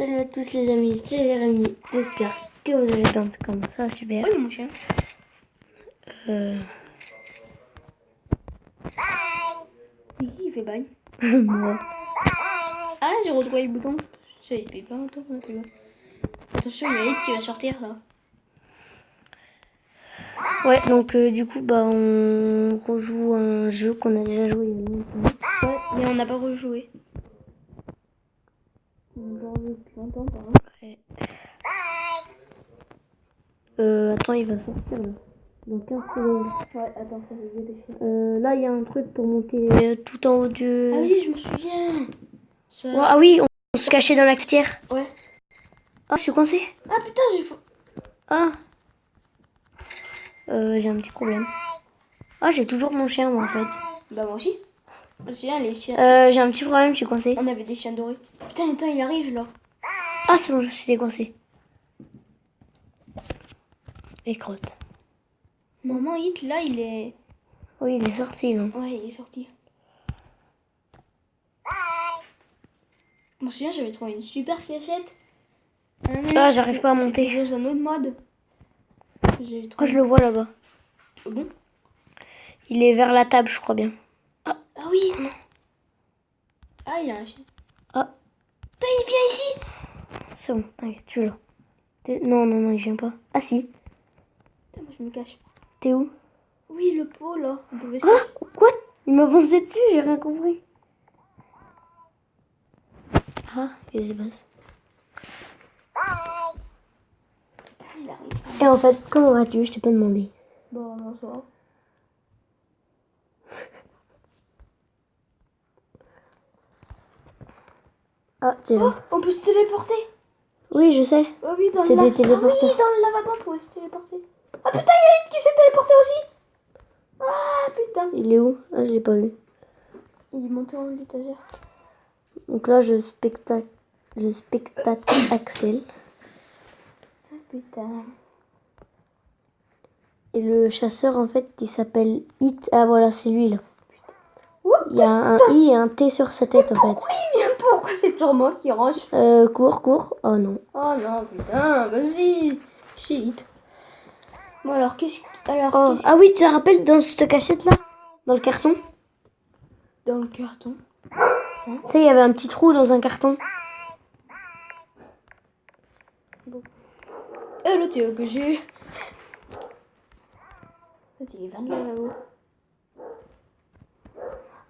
Salut à tous les amis, c'est Jérémy. J'espère que vous allez bien. Comme ça, super. Oui, mon chien. Oui, il fait bail. Moi. Ah, j'ai retrouvé le bouton. Ça, il fait pas longtemps. Hein, tu vois. Attention, il y a Hit qui va sortir là. Ouais, donc du coup, bah, on rejoue un jeu qu'on a déjà joué il y a longtemps. Ouais, mais on n'a pas rejoué. On a rejoué depuis longtemps, par Ouais. Attends, il va sortir là. Dans 15 secondes. Ouais, attends, ça va vérifier. Là, il y a un truc pour monter tout en haut de... Ah oui, je me souviens. Ça... Ouais, ah oui, on se cachait dans la cafetière. Ouais. Ah, je suis coincée. Ah putain, j'ai faux. Ah. J'ai un petit problème. Ah, j'ai toujours mon chien, moi, en fait. Bah, moi aussi. Je me souviens, les chiens. J'ai un petit problème, je suis coincée. On avait des chiens dorés. Putain, attends, il arrive là. Ah, c'est bon, je suis décoincée. Et crotte. Maman, Hit, là, il est. Oui, il est sorti, là. Ouais, il est sorti. Je me souviens, j'avais trouvé une super cachette. Ah, j'arrive pas à monter. C'était dans un autre mode. J'ai Oh, trouvé. je le vois là-bas. Oh bon? Il est vers la table, je crois bien. Ah oui, non. Ah, il a un chien. Ah, Putain, il vient ici. c'est bon, t'inquiète, je suis là. Non, non, non, il vient pas. Ah si, Putain, moi je me cache. t'es où? Oui, le pot là. On pouvait se Ah, quoi? Il m'a foncé dessus, j'ai rien compris. Ah, il se passe. Putain, il arrive. Et en fait, comment vas-tu? Je t'ai pas demandé. Bon, non, ça va. Ah, t'es là. On peut se téléporter. Oui, je sais. Ah oui, dans C'est le des Ah oui, téléporteurs. dans le lavabo, on pouvait se téléporter. Ah putain, il y a une qui s'est téléporté aussi. Ah putain. Il est où? Ah, je l'ai pas vu. Il est monté en haut de l'étagère. Donc là, je spectate Axel. Ah putain. Et le chasseur, en fait, il s'appelle Hit. Ah, voilà, c'est lui, là. Oh, Il y a un I et un T sur sa tête, en fait. pourquoi il vient? Pourquoi c'est toujours moi qui range? Cours. Oh non. Oh non, putain, vas-y. Shit. Bon alors, qu'est-ce Oh. Ah oui, tu te rappelles dans cette cachette-là? Dans le carton? dans le carton? Tu sais, il y avait un petit trou dans un carton. Eh, le Théo que j'ai. Il vient de lavabo.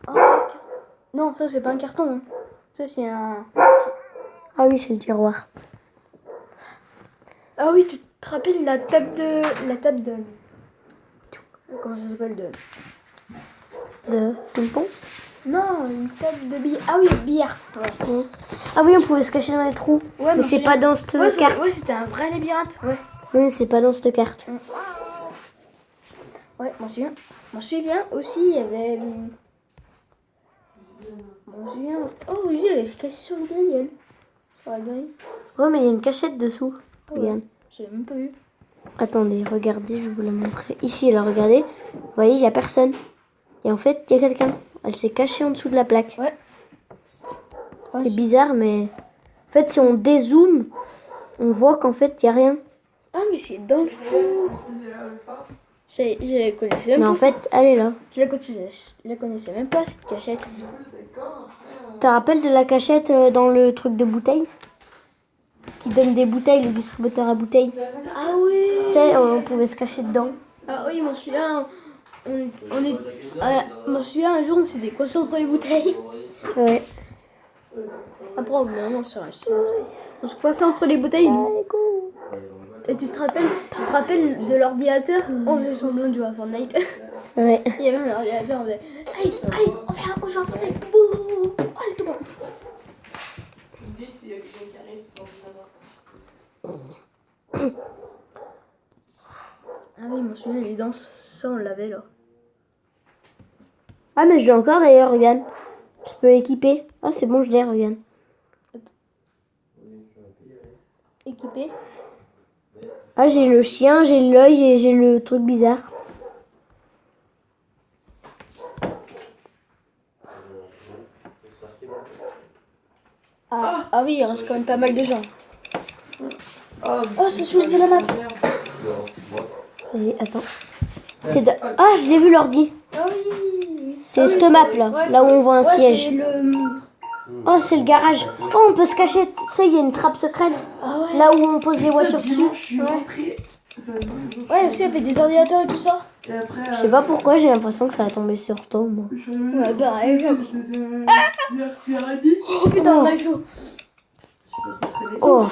Oh, carton. Non, ça c'est pas un carton. Hein. Ça c'est un. Ah oui, c'est le tiroir. Ah oui, tu te rappelles la table de. Comment ça s'appelle De ping-pong? Non, une table de billard. Ah oui, billard. Ouais. Ah oui, on pouvait se cacher dans les trous. Ouais, mais c'est pas dans cette carte. Ouais, c'était un vrai labyrinthe. Ouais. Oui, c'est pas dans cette carte. Ouais, m'en souviens aussi, il y avait. M'en souviens. Oh oui, elle est cachée sur le grille, elle. Sur la grille. Ouais, mais il y a une cachette dessous. Ah ouais. Regarde. J'ai même pas vu. Attendez, regardez, je vais vous la montrer. Ici, là, regardez. Vous voyez, il y a personne. Et en fait, il y a quelqu'un. Elle s'est cachée en dessous de la plaque. Ouais. C'est bizarre, mais... En fait, si on dézoome, on voit qu'en fait, il n'y a rien. Ah, mais c'est dans le four. Je la connaissais même Mais pas. en fait, elle est là. Je la connaissais même pas, cette cachette. Tu te rappelles de la cachette dans le truc de bouteille? Ce qui donne des bouteilles, le distributeur à bouteilles. Ah oui. Tu sais, on pouvait se cacher dedans. Ah oui, m'en souviens. M'en souviens, un jour, on s'est décoincé entre les bouteilles. Ouais. Après, au bout d'un moment, on se coincait entre les bouteilles. Nous. Et tu te rappelles de l'ordinateur? On faisait semblant de jouer à Fortnite. Ouais. Il y avait un ordinateur, on faisait allez, on joue à Fortnite. Boum. Allez, tout bon. Ah oui, je me souviens, les danses, ça on l'avait là. Ah, mais je l'ai encore d'ailleurs, regarde. Je peux équiper. Ah, c'est bon, je l'ai, regarde. Équipé. Ah, j'ai le chien, j'ai l'œil et j'ai le truc bizarre. Ah oui, il reste quand même pas mal de gens. Oh, c'est choisi la map. Vas-y, attends. Ah, je l'ai vu l'ordi. Ah oui. C'est cette map là, Ouais, là où on voit un ouais, siège. c'est le... Oh, c'est le garage. Oh, on peut se cacher. Ça, il y a une trappe secrète. Ah ouais. Là où on pose les voitures dessus. Je suis rentrée. Ouais, aussi, il y avait des ordinateurs et tout ça. Et après, Je sais pas pourquoi, j'ai l'impression que ça va tomber sur toi, moi. Ouais, pareil. Oh Oh putain, on a eu chaud. Oh,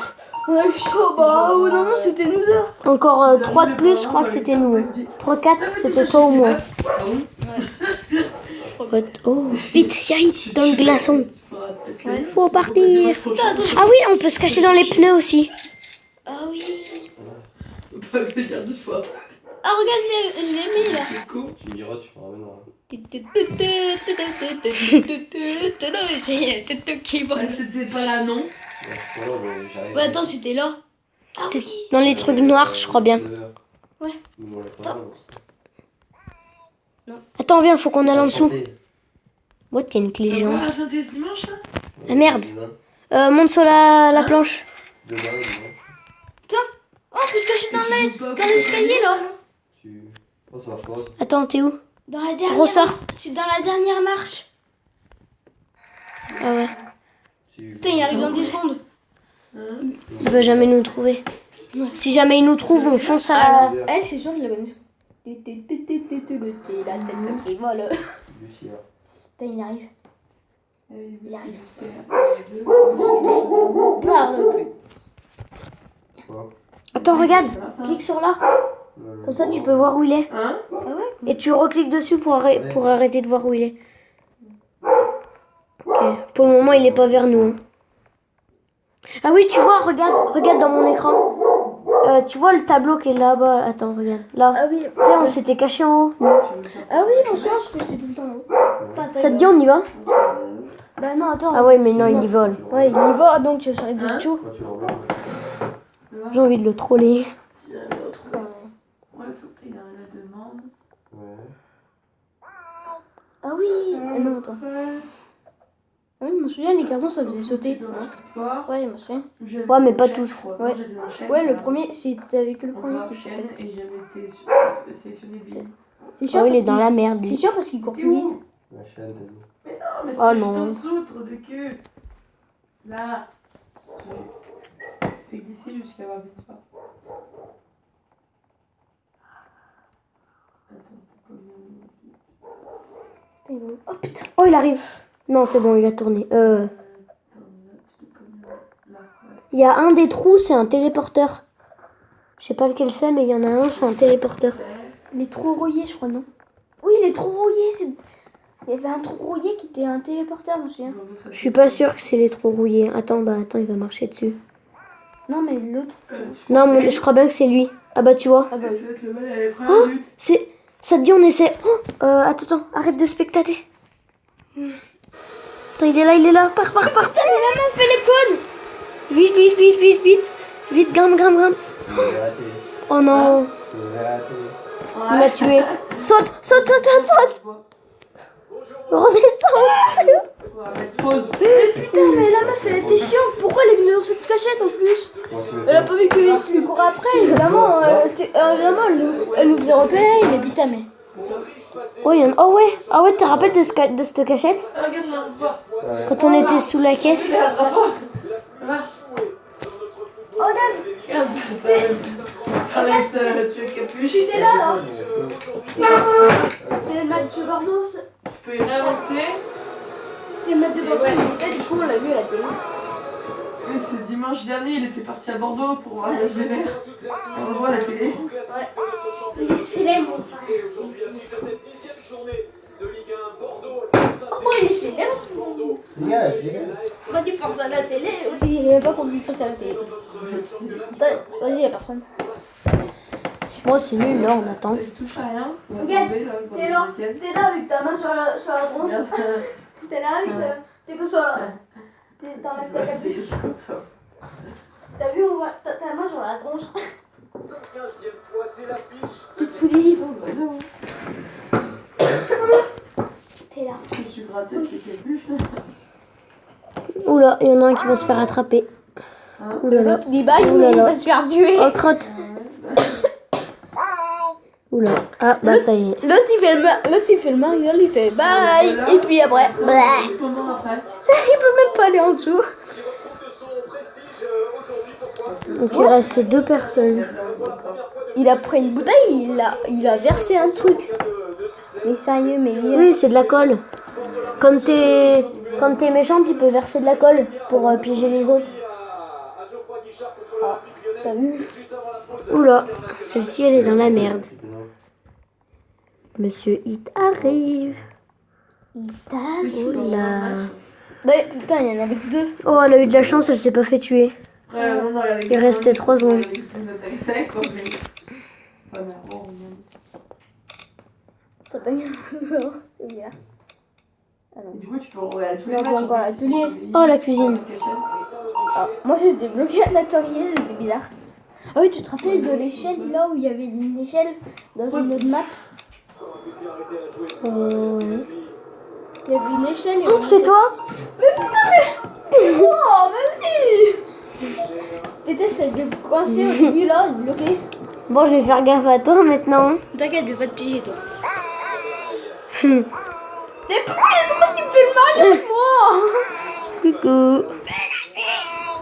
On a eu chaud, bah oh non, c'était nous deux. encore 3 de plus, je crois que c'était nous. 3, 4, c'était toi ou moi. Oh, vite, Yaït, dans le glaçon. Faut partir. Ah oui, on peut se cacher dans les pneus aussi. Ah oui. On peut pas le dire 2 fois. Ah regarde, je l'ai mis là. C'est con. Tu me diras, tu me ramèneras. J'ai qui vole. C'était pas là, non? Voilà, mais j'arrive. Ouais, attends, c'était là. Ah C'est oui. dans les trucs noirs, je crois bien. Ouais. Attends, viens, faut qu'on aille en dessous. What, il y a une clé On va géante. raconter ce dimanche là? Ah merde. Monte sur la planche. Demain. Oh, on peut se cacher dans l'escalier là. Oh, ça marche pas. Attends, t'es où? Dans la dernière. Ressort. C'est dans la dernière marche. Ah ouais. Putain, il arrive dans 10 secondes. Il va jamais nous trouver. Si jamais il nous trouve, on fonce à la... Elle, c'est sûr que je la connais. La tête qui vole. Lucia. Putain, il arrive. Il arrive. arrive. Parle plus. Quoi? Attends, regarde. Clique sur là. Comme ça, tu peux voir où il est. Hein? Ah ouais? Et tu recliques dessus pour arrêter de voir où il est. Ok. Pour le moment, il est pas vers nous. Hein. Ah oui, tu vois, regarde dans mon écran. Tu vois le tableau qui est là-bas. Attends, regarde. Là. Ah oui. Tu sais, on s'était caché en haut. Ah oui, bon sens que c'est tout le temps là. Ça te dit, on y va? Bah non, attends. Ah ouais, mais non, il y vole. Ouais, il y va, donc ça serait des chou. Quand tu l'envoies, J'ai envie de le troller. Si jamais on trouve. Ouais, faut que t'ailles dans la demande. ouais. Ah oui. Ah non, attends. Ah oui, je me souviens, les cartons, ça faisait sauter. Dans le support. Ouais, je me souviens. Ouais, mais pas tous. Ouais. Ouais, le premier, c'était avec le premier qui chaîne sautait. et jamais été sélectionné billet. C'est sûr, Oh, il est parce dans qu'il- la merde, c'est lui. sûr parce qu'il court T'es plus où? vite. La chaîne, t'as dit. Mais non, mais Oh c'est juste non. en dessous, trop de queue. Là. Ça fait glisser jusqu'à voir vite pas. Oh putain. Oh, il arrive. Non, c'est bon, il a tourné. Il y a un des trous, c'est un téléporteur. Je sais pas lequel c'est, mais il y en a un, c'est un téléporteur. Il est trop rouillé, je crois, non? Oui, il est trop rouillé. Il y avait un trou rouillé qui était un téléporteur, je me souviens. Je suis pas sûre que c'est les trous rouillés. Attends, il va marcher dessus. Non, mais l'autre. Non, mais je crois bien que c'est lui. Ah bah, tu vois. Ah bah oui. C'est le mal, elle avait pris Oh, un but. c'est... Ça te dit, on essaie... Oh, attends, arrête de spectater. Attends, il est là. Pars. La meuf, elle est conne. Vite. Vite, grimpe. Tu l'as raté. Oh non, Tu l'as raté. il m'a tué. Saute. Redescends. On va mettre pause. Putain, mais la meuf, elle était chiante. Pourquoi elle est venue dans cette cachette en plus? Comment tu veux Elle a pas vu qu'il lui courait après. Évidemment, elle nous faisait repérer. Mais putain, mais. Oh, oh ouais. Ah ouais, tu te rappelles de cette cachette? Ah, regarde là, on voit. Quand on était sous la caisse. C'est un drapeau. Va. Oh, regarde. Regarde, t'arrêtes ta capuche. T'es là. C'est le match de Bordeaux. Tu peux y réavancer. C'est le match de Bordeaux. Et du coup, on l'a vu à la télé. Et ce dimanche dernier, il était parti à Bordeaux pour voir le match des Verts. On le voit à la télé. Il est célèbre. Comment il est célèbre? Dégage. Moi, tu penses à la télé aussi. Il n'y avait pas qu'on lui passe à la télé. Vas-y, il y a personne. Bon, c'est nul, là, on attend. Il touche à rien. C'est la Regarde, tombée là. je vois T'es les là, Étienne. t'es là avec ta main sur la tronche. Regarde. T'es là avec ta. T'es comme ça là. T'enlèves ta capuche. T'as vu, on voit ta main sur la tronche. Toute foulive. T'es là. Si tu grattais tes capuches. Oula, il y en a un qui va se faire attraper. Oula là. L'autre dit bye, Ouh mais là il là. va se faire tuer. Oh, crotte. Oula. Ah, bah ça y est. L'autre il fait le mariole, il fait bye. Et puis après, Comment après? il peut même pas aller en dessous. Donc il reste 2 personnes. Il a pris une bouteille, il a versé un truc. Mais sérieux, mais Oui, c'est de la colle. Quand t'es méchant, tu peux verser de la colle pour piéger les autres. t'as vu? Oula, celle-ci elle est dans la merde. Monsieur Hit arrive. Oula. Ouais, putain, il y en avait que 2. Oh, elle a eu de la chance, elle s'est pas fait tuer. Il restait 3 secondes. T'as pas gagné. C'est bien. Du coup, tu peux regarder tous les On va matchs. encore l'atelier. Oh, la cuisine. Ah, moi j'ai débloqué un atelier, c'était bizarre. Ah oui, tu te rappelles de l'échelle là où il y avait une échelle dans une autre map? Ouais. Il y avait une échelle et Oh, c'est toi? Mais putain, mais. Oh, vas-y! T'étais celle de coincée au début là, bloquée. Bon, je vais faire gaffe à toi maintenant. T'inquiète, je vais pas te piéger toi. Mais pourquoi il y a tout le monde qui me fait le Mario avec moi? Coucou.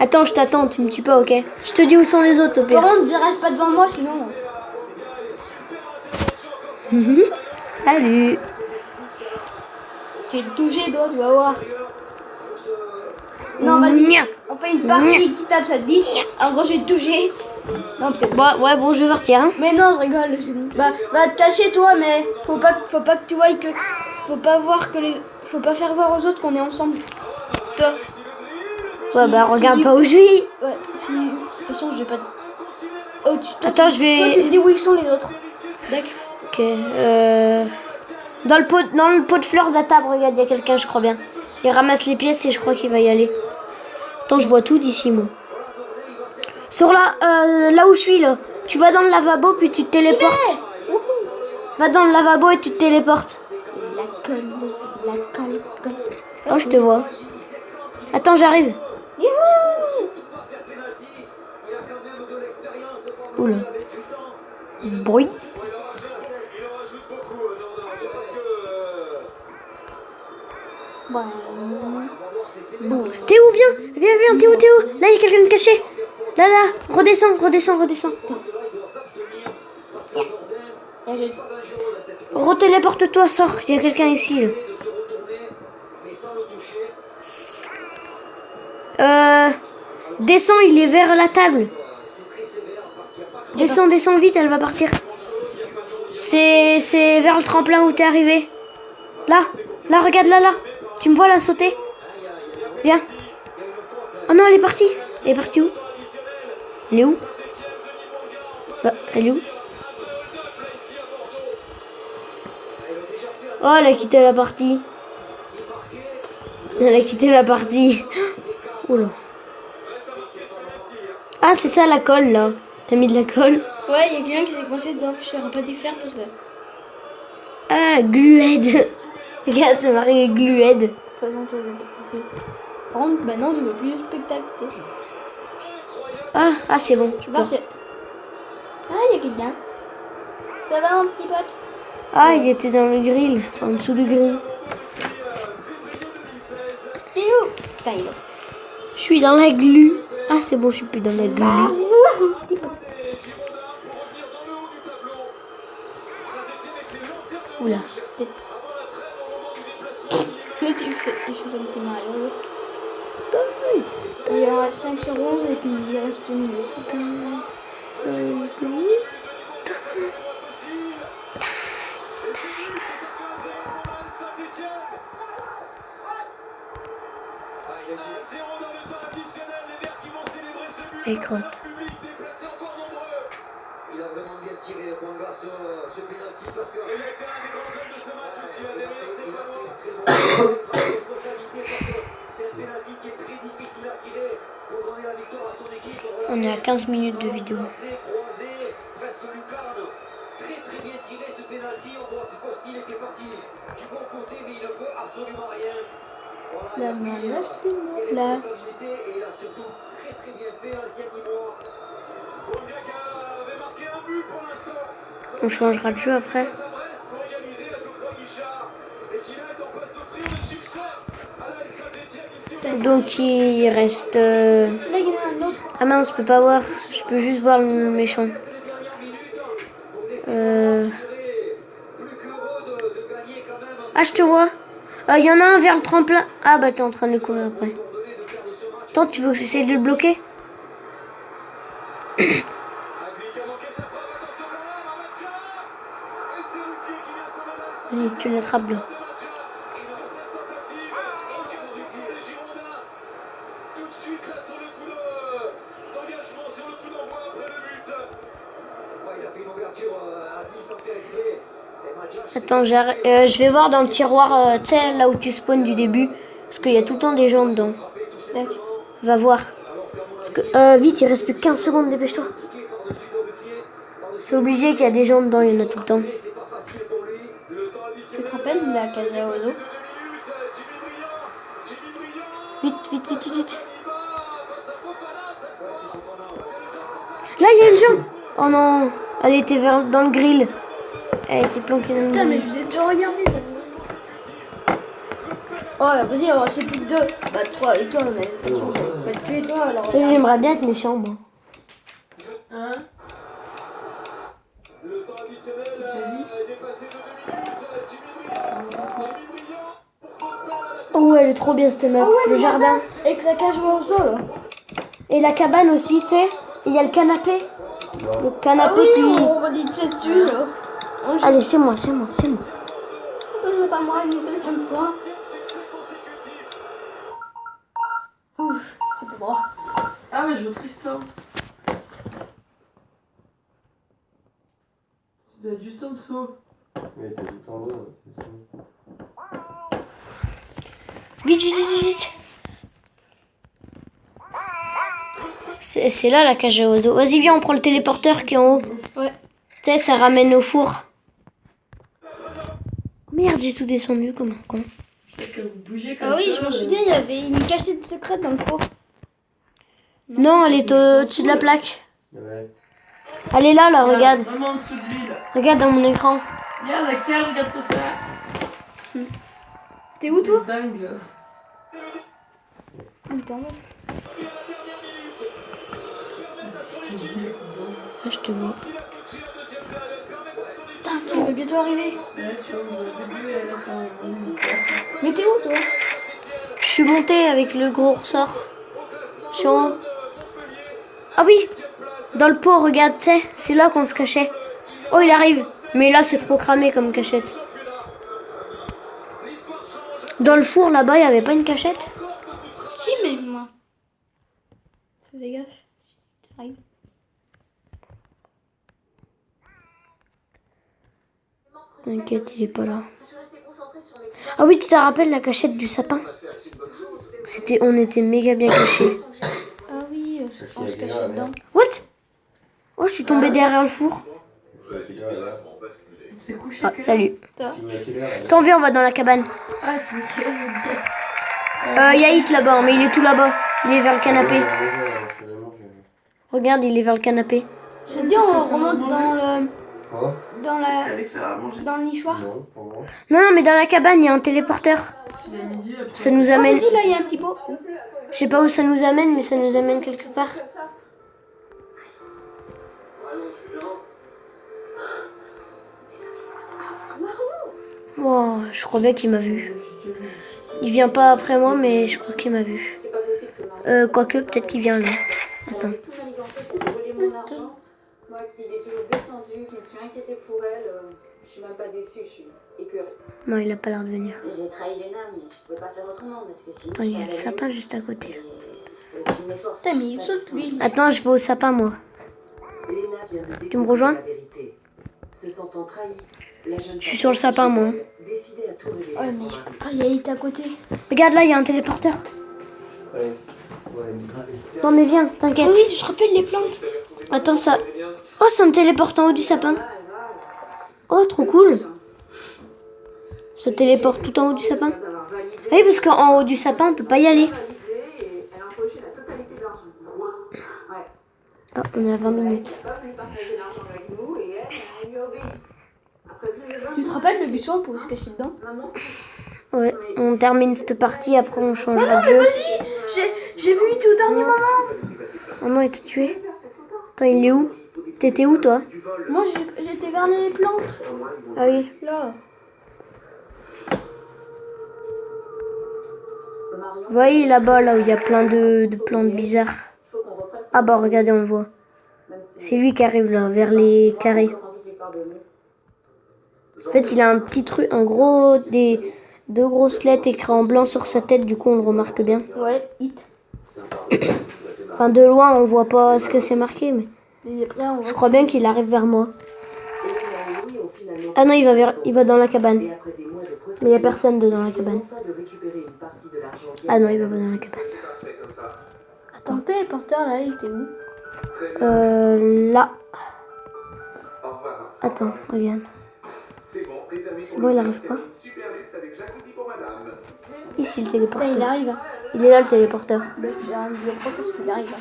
Attends, je t'attends, tu me tues pas, ok? Je te dis où sont les autres au Par pire. contre, reste pas devant moi sinon. Salut. Tu es touché toi, tu vas voir. Non, vas-y. Nya. On fait une partie qui tape, ça te dit? En gros, je vais te toucher. Non, peut-être. Bon, ouais, bon, je vais partir. Hein. Mais non, je rigole, c'est bon. Bah, te cacher toi, mais faut pas que tu vois que. Faut pas faire voir aux autres qu'on est ensemble. Toi. Ouais, bah, regarde pas où je suis. Ouais, si. De toute façon, je vais pas. Oh, toi, Attends, je vais. Toi, tu me dis où ils sont les autres. D'accord. Ok, dans le pot de fleurs de la table, regarde, il y a quelqu'un, je crois bien. Il ramasse les pièces et je crois qu'il va y aller. Attends, je vois tout d'ici, moi. Sur là où je suis, là. Tu vas dans le lavabo, puis tu te téléportes. Va dans le lavabo et tu te téléportes. C'est de la colle, c'est de la colle. Oh, je te vois. Attends, j'arrive. Youhou! Oula. Bruit. Bon. T'es où? Viens, t'es où? Là, il y a quelqu'un de caché. Là, redescends. Retéléporte-toi, sors. Il y a quelqu'un ici, là. Descends, il est vers la table. Descends vite, elle va partir. C'est vers le tremplin où t'es arrivé. Là, regarde, là. Tu me vois là sauter? Viens. Oh non, elle est partie. Elle est partie où? Elle est où? Bah, elle est où? Oh, elle a quitté la partie. Oula. Ah, c'est ça la colle là. T'as mis de la colle? Ouais, il y a quelqu'un qui s'est coincé dedans. Je saurais pas d'y faire parce que. Ah, glued. Regarde, ça marqué glued. De toute façon, tu veux pas te toucher. Par contre, maintenant, tu veux plus de spectacle. Ah, c'est bon. Tu vois, c'est. Ah, il y a quelqu'un. Ça va, mon petit pote? Ah, il était dans le grill. Enfin, en dessous du grill. Et où? Putain, il est. Je suis dans la glu. Ah, c'est bon, je suis plus dans la glu. Oula. Tu fais un petit Mario. Il en reste 5 sur 11 et puis il reste 2 minutes. Et crotte. Il a vraiment bien tiré Bonga sur ce pénalty parce que il a été un des grands hommes de ce match aussi. Il a fait très bon responsabilité parce que c'est un pénalty qui est très difficile à tirer pour donner la victoire à son équipe. On est à 15 minutes de vidéo. Croisé, presque lucarne. Très bien tiré ce pénalty. On voit que Costil était parti du bon côté mais il ne peut absolument rien. La main, Ses la responsabilités et il a surtout très bien fait à ancien niveau. Bondiaka avait marqué un but pour l'instant. On changera de jeu après. Face à Brest pour égaliser à Geoffroy Guichard et qui là est en passe d'offrir le succès à la Saint-Étienne ici au Donc il reste... Là, il y en a un autre. Ah mince, je peux pas voir. Je peux juste voir le méchant. plus qu'heureux de gagner quand même Ah, je te vois. Il y en a un vers le tremplin. Ah bah t'es en train de courir après. Attends, tu veux que j'essaye de le bloquer? Vas-y, tu l'attrapes là. Attends, je vais voir dans le tiroir, tu sais, là où tu spawns du début. Parce qu'il y a tout le temps des gens dedans. D'accord. Va voir. Parce que, vite, il reste plus que 15 secondes, dépêche-toi. C'est obligé qu'il y a des gens dedans, il y en a tout le temps. Tu te rappelles la cage à oiseaux? Vite, vite, vite, vite, vite. Là, il y a une jambe. Oh non, elle était dans le grill. Elle était planquée dans le Putain, mais grill. je l'ai déjà regardé. Oh, vas-y, on va c'est plus que 2. Bah, 3 et toi, mais ça change. Pas te tuer toi, alors. Vas-y, j'aimerais bien être méchant, moi. Hein? Le temps additionnel est dépassé de 2 minutes. Jimmy Briand. Oh, elle est trop bien cette map. Le jardin. Avec la cage à oiseaux, là. Et la cabane aussi, tu sais. Il y a le canapé. Le canapé Ah oui, qui... on va dire dessus, là. Allez, c'est moi, c'est moi, c'est moi. C'est pas moi une deuxième fois. Ouf, c'est pas moi. Ah, mais je veux Tristan. Tu dois être juste en dessous. Mais t'es tout en haut, c'est ça. Vite, vite, vite, vite. C'est là la cage à oiseaux. Vas-y, viens, on prend le téléporteur qui est en haut. Ouais. Tu sais, ça ramène au four. Merde, j'ai tout descendu comme un con. Que vous bougez comme Ah oui, ça, je me souviens, il y avait une cachette secrète dans le four. Non, elle est au-dessus de la plaque. Ouais. Elle est là, regarde. Vraiment en dessous de lui, là. Regarde dans mon écran. Regarde, Axel, regarde ton frère. T'es où, toi? C'est dingue, là. Attends. C'est lui, con. Ah, je te vois. Putain, ça va bientôt arriver. Ouais, sur le début, elle est sur le militaire. Mais t'es où, toi? Je suis montée avec le gros ressort. Je suis en haut. Ah oui, dans le pot, regarde, tu sais, c'est là qu'on se cachait. Oh, il arrive. Mais là, c'est trop cramé comme cachette. Dans le four, là-bas, il n'y avait pas une cachette? Si, mais moi. Fais gaffe. T'arrives. T'inquiète, il est pas là. Ah oui, tu te rappelles la cachette du sapin? On était méga bien cachés. Ah oui, on se cachait dedans. What? Oh, je suis tombée derrière le four. C'est couché. Ah, salut. Toi? T'en viens, on va dans la cabane. Ah, tu veux qu'il y ait Il y a Hit là-bas, mais il est tout là-bas. Il est vers le canapé. Regarde, il est vers le canapé. Je te dis, on remonte dans le. Quoi? Dans la. Allez faire à manger. Dans le nichoir. Non, pas moi. Non, non, mais dans la cabane, il y a un téléporteur. Il est midi, après. Ça nous Oh, amène... vas-y, là, il y a un petit pot. Je sais pas où ça nous amène, mais ça nous amène quelque part. Wow, je crois bien qu'il m'a vu. Il vient pas après moi, mais je crois qu'il m'a vu. Quoique, peut-être qu'il vient là. Attends. Tout manigancé pour voler mon argent. Moi qui l'ai toujours défendu, qui me suis inquiétée pour elle, je suis même pas déçue, je suis écœurée. Non, il a pas l'air de venir. J'ai trahi Léna, mais je pouvais pas faire autrement parce que sinon. Attends, il y a le sapin juste à côté. Et c'était aussi mes forces. Putain, mais il saute, lui. Attends, je vais au sapin, moi. Léna vient de découvrir Tu me rejoins? la vérité. Se sentant trahie, la jeune Je suis sur le sapin, moi. décidée à tout révéler Ouais, à mais son je mari. peux pas y aller à côté. Regarde, là, il y a un téléporteur. Ouais. Ouais, mais Non, mais viens, t'inquiète. Ah oui, tu te rappelles les plantes? Attends, ça... Oh, ça me téléporte en haut du sapin. Oh, trop cool. Ça téléporte tout en haut du sapin. Après avoir validé Oui, parce qu'en haut du sapin, on peut pas y aller. Et elle a empoché la totalité de l'argent. Ouais. Ah, on est à 20 minutes. Elle a pas voulu partager l'argent avec nous et elle lui a obéi. Après plus de 20 Tu te rappelles le buisson, on pouvait se cacher dedans? maman, Ouais, on termine cette partie, après on changera Ah non, de mais jeu. vas-y! J'ai vu tout au dernier moment! Maman, il t'a tué. Attends, il est où? T'étais où, toi? Moi, j'étais vers les plantes. Ah oui. Là. Vous voyez là-bas, là où il y a plein de plantes bizarres. faut qu'on reprenne Ah bah regardez, on le voit. même si C'est lui qui arrive là, vers les carrés. on a envie de lui pardonner. En fait, il a un petit truc, deux grosses lettres écrites en blanc sur sa tête, du coup on le remarque bien. Ouais, hit. Enfin, de loin, on voit pas ce que c'est marqué, mais Et après, on je va. crois bien qu'il arrive vers moi. Ah non, il va dans la cabane. Mais il y a personne dans la cabane. Ah non, il va pas dans la cabane. Ton téléporteur, là, il était où? Là. Attends, regarde. C'est bon, les amis, C'est bon, il arrive pas. super luxe avec jacuzzi pour madame. Ici, le Putain, il téléporteur. arrive. Il est là, le téléporteur. Bah, je un vidéo pro parce qu'il arrive.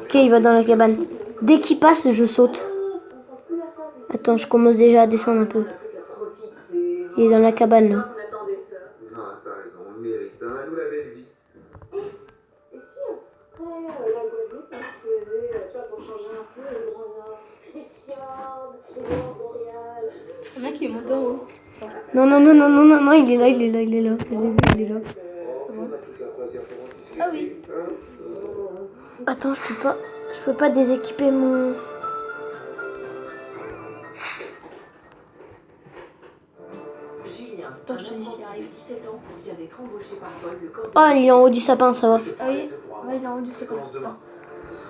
Ok, il va dans la cabane. Dès qu'il passe, je saute. Attends, je commence déjà à descendre un peu. Il est dans la cabane, là. On attendait ça. Ah, t'as raison, on le mérite, hein, nous la belle vie. Et si après la Guadeloupe, on se faisait, tu vois, pour changer un peu, le Grand Nord, les fjords, les aurores boréales. Il y en a qui est monté en haut. Non, non, non, non, non, non, non, il est là, il est là, il est là. Je l'ai vu, il est là. Ah oui. Attends, je peux pas déséquiper mon... Julien, Attends, je te dis s'il un arrive. de 17 ans, vient d'être embauché par Paul, le corps Oh, il est en haut du sapin, ça va. Ah oui. Ouais, il est rendu, c'est pas. demain.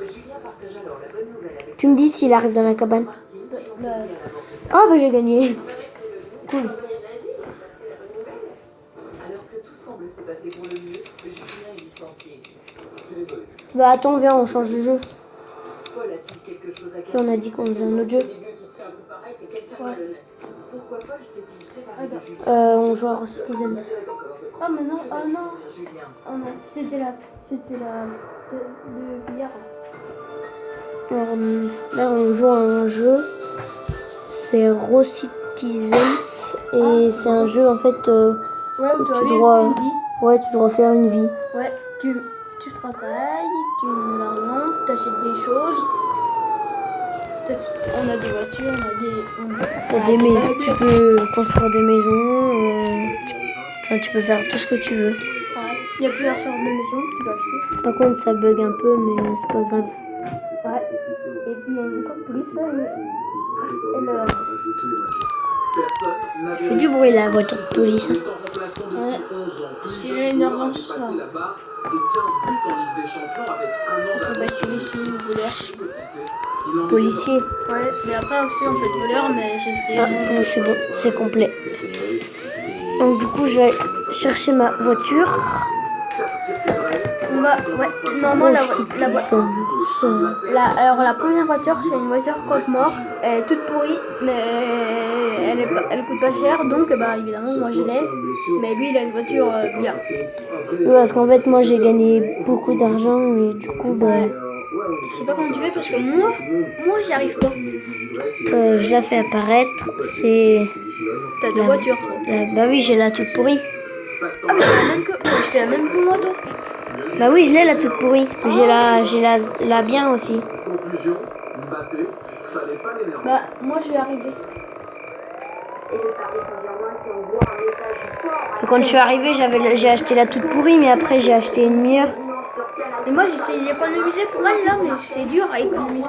Julien partage alors la bonne nouvelle avec Tu me dis s'il arrive dans la cabane. Martine, qui ont Bah, à la porte de sa Oh, bah j'ai gagné. Cool. Alors que tout semble se passer pour le mieux, Julien est licencié. C'est désolé. Bah attends, viens, on change de jeu. Paul a-t-il quelque chose à Si on a dit qu'on faisait un autre jeu. Pourquoi Paul s'est-il séparé de Julien On joue à Citizens. Ah, mais non, ah non. Julien. C'était le billard. Alors, là, on joue à un jeu. C'est Raw Citizens. Et c'est un jeu, en fait, Voilà, où tu tu as dois... une vie. Ouais, tu dois faire une vie. Ouais, tu travailles, tu de l'argent, tu achètes des choses. On a des voitures, Il y a des maisons. Tu peux construire des maisons. Enfin, tu peux faire tout ce que tu veux. Ouais. Il y a plusieurs sortes de maisons que tu peux acheter. Par contre, ça bug un peu, mais c'est pas grave. Ouais. Et puis il y a une autre police là. Elle, C'est du bruit, la voiture de police. ouais. C'est une urgence. Passé la barre et 15 buts en Ligue des Champions avec un an On s'appelle policier ou voleur. Policier. Ouais, mais après aussi on peut être voleur, mais je sais. Ah, non, c'est bon, c'est complet. Donc du coup, je vais chercher ma voiture. On va, ouais, normalement alors la première voiture c'est une voiture croque-mort. Elle est toute pourrie, mais elle coûte pas cher, donc bah évidemment moi je l'ai. Mais lui il a une voiture bien. Oui, parce qu'en fait, moi, j'ai gagné beaucoup d'argent, mais du coup, bah, Je sais pas comment tu fais parce que moi j'y arrive pas. je la fais apparaître. C'est... T'as deux voitures toi. Bah oui, j'ai la toute pourrie. Ah mais c'est la même que moi toi. Bah oui, je l'ai, la toute pourrie. J'ai la bien aussi. Conclusion, Mbappé, fallait pas l'énerver. Bah moi je vais arriver. Et quand je suis arrivée, j'ai acheté la toute pourrie, mais après, j'ai acheté une meilleure. Et moi j'essaie d'économiser pour elle là, mais c'est dur à économiser.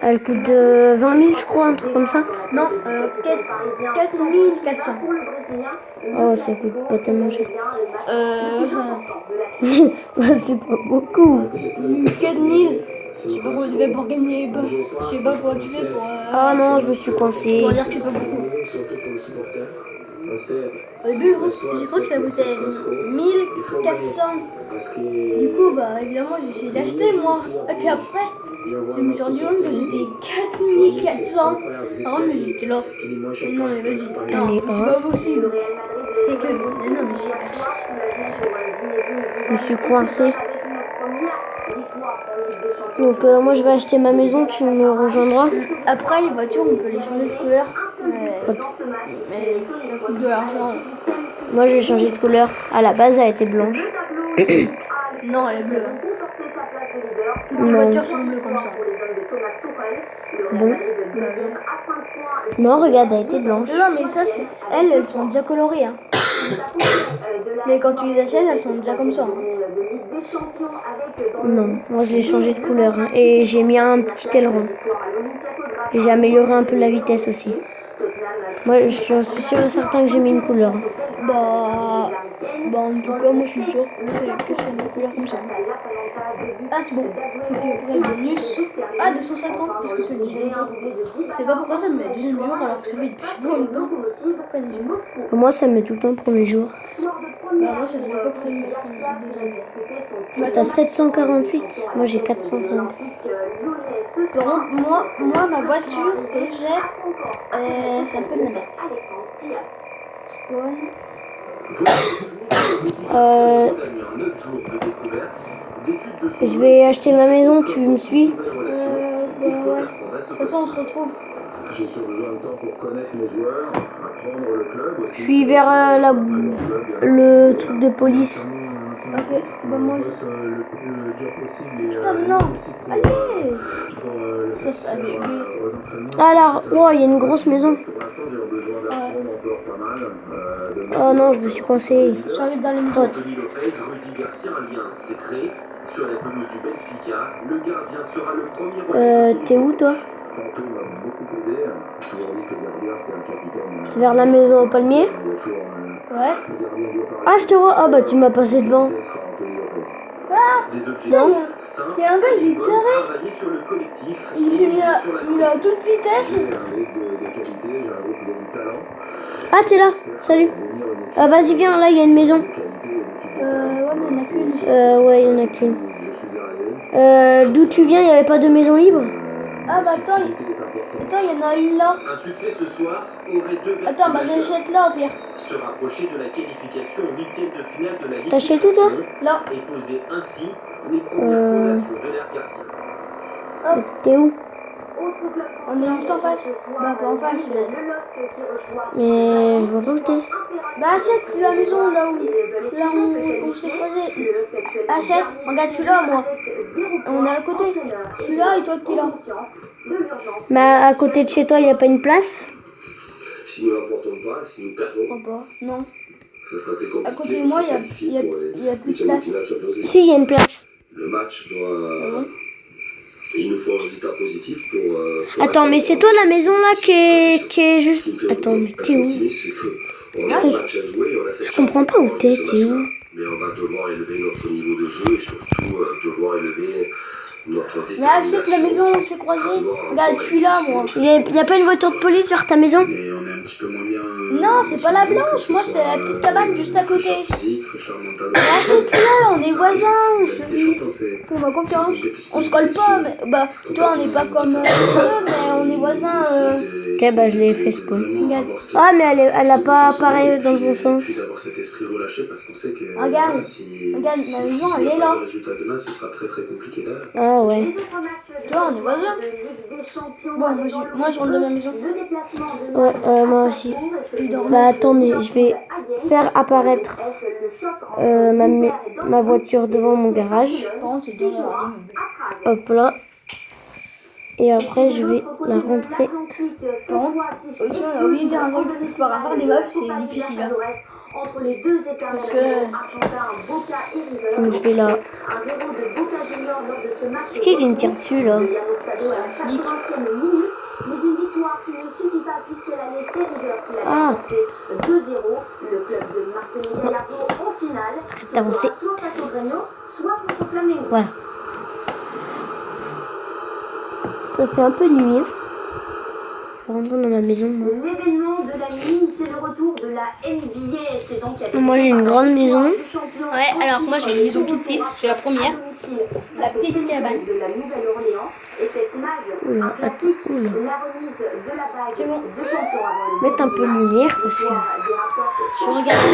Elle coûte 20 000, je crois, un truc comme ça. Non, 4400. Oh, ça coûte pas tellement cher. Bah, c'est pas beaucoup. 4000. Je sais pas quoi tu fais pour gagner. Je sais pas quoi tu fais pour. Ah non, je me suis coincée. Pour dire que c'est pas beaucoup. Au début, j'ai cru que ça coûtait 1400. Du coup, bah évidemment, j'ai essayé d'acheter moi. Et puis après, Je me suis rendu compte que c'était 4400. Par contre, mais j'étais là. Non, mais vas-y. Non, Allez, c'est pas possible. C'est que. Mais non, mais c'est. Je me suis coincée. Donc moi je vais acheter ma maison, tu me rejoindras. Après, les voitures, on peut les changer de couleur. Mais ça coûte de l'argent. Moi j'ai changé de couleur. À la base elle était blanche. Non, elle est bleue. Toutes les Non. voitures sont bleues comme ça. Bon. Non, regarde, elle était blanche. Non, mais ça, elles sont déjà colorées. Hein. Mais quand tu les achètes, elles sont déjà comme ça. Hein. Non, moi je l'ai changé de couleur. Hein. Et j'ai mis un petit aileron. Et j'ai amélioré un peu la vitesse aussi. Moi je suis sûr et certain que j'ai mis une couleur. Bah, en tout cas, moi je suis sûre que c'est une couleur comme ça. Ah, c'est bon. Et puis après, bonus. Ah, 250, parce que c'est le deuxième jour. Je sais pas pourquoi ça me met deuxième jour alors que ça fait depuis longtemps. Pourquoi des jours? Moi ça me met tout le temps premier jour. Bah, moi, ça fait une fois que ça me met deuxième jour. T'as 748, moi j'ai 430. Par contre, moi, ma voiture que j'ai, c'est un peu de la merde. Spawn. Je vais acheter ma maison, tu me suis? Bah ouais. De toute façon, on se retrouve. J'ai besoin de temps pour connaître mes joueurs, apprendre le club Je suis vers le truc de police. Ok, bah moi je. le plus dur possible et Putain, non! Allez! Ça, ça avait bugué. Ah là, oh, il y a une grosse maison. Pour l'instant, j'ai besoin d'apprendre encore pas mal. Oh non, je me suis coincé. J'arrive dans les maisons. Anthony Lopez, Rudy Garcia, un lien s'est créé sur la pelouse du Benfica. Le gardien sera le premier. T'es où toi? Tantôt, il m'a beaucoup aidé. Toujours dit que le gardien, c'était un capitaine. T'es vers la maison au palmier? Il y a toujours Ouais. le gardien doit parler. Ah, je te vois. Ah bah tu m'as passé devant. Ce sera Anthony Lopez. Des objets simples. Il y a un gars, il est taré. Travailler sur le collectif. Il a à toute vitesse. J'ai un groupe de qualité, j'ai un groupe qui a du talent. Ah, t'es là. Salut. Ah, vas-y, viens, là, il y a une maison. Ouais, mais il n'y en a qu'une. Ouais, il y en a qu'une. Je suis arrivé. D'où tu viens, il n'y avait pas de maison libre? Ah bah attends, il y en a une là. Un succès ce soir aurait deux vertus Attends, bah majeures. j'achète là au pire. Se rapprocher de la qualification au huitième de finale de la Ligue T'achètes des où, toi? Champions Là. et poser ainsi les premières fondations de l'ère Garcia. T'es où? On est juste en face. Bah pas en face. Mais je vois pas où t'es. Bah achète la maison là où c'est posé. Achète. Regarde, je suis là moi. On est à côté. Je suis là et toi t'es là. Mais à côté de chez toi, il n'y a pas une place? Si nous n'emportons pas, si nous Je perdons, crois pas. Non. ça sera très compliqué. À côté de moi, il y a plus de place. Si, il y a une place. Le match doit. Il nous faut un résultat positif pour. Attends, mais c'est toi la maison là qui est juste... Attends, mais t'es où? Je comprends pas où t'es où? Mais on va devoir élever notre niveau de jeu et surtout devoir élever notre Mais achète la maison où c'est croisé. Regarde, je suis là moi. Il y a pas une voiture de police vers ta maison? Et on est un petit peu moins bien. Non, c'est pas la blanche. Moi, c'est la petite cabane juste à côté. Physique, fraîcheur mentale. Mais achète-la, on est voisins. Je te dis. On va confiance. On se colle pas. Mais, bah, toi, on n'est pas comme eux, mais on est voisins. Ok, bah je l'ai fait spawn. Regarde. Ah, mais elle a pas apparu dans le bon sens. Puis d'avoir cet esprit relâché parce qu'on sait que. Regarde. Si Regarde, la maison, elle est là. le résultat demain, ce sera très très compliqué derrière. Ah ouais. Toi, on est voisins. Bon, moi, je rentre dans ma maison. Ouais, moi aussi. Bah attendez, je vais faire apparaître ma voiture devant mon garage. Par contre, c'est dur d'avoir des meubles. Hop là. Et après, je vais la rentrer. Par contre, aussi, on a oublié de dire un truc. Par rapport des meubles, c'est difficile. Hein. Parce que. Donc je vais là. C'est qui me tire dessus là? C'est un flic. Mais une victoire qui ne suffit pas puisqu'elle a laissé rigueur qu'il a Ah. remporté 2-0. Le club de Marcelo Gallardo en finale. Ce T'as avancé. sera soit face au Grêmio, soit contre Flamengo. Voilà. Ça fait un peu nuit. Hein. Je vais rentrer dans ma maison. Moi. L'événement de la amis, c'est le retour de la NBA saison qui a Moi, j'ai une grande maison. Ouais, alors moi j'ai une maison toute petite, c'est la première. La petite cabane. de la Nouvelle-Orléans. Et cette image, Oula, un classique, attends, oula. la remise de la bague C'est bon. de champion avant le Mettre un peu de lumière parce que... des rapports Je regarde.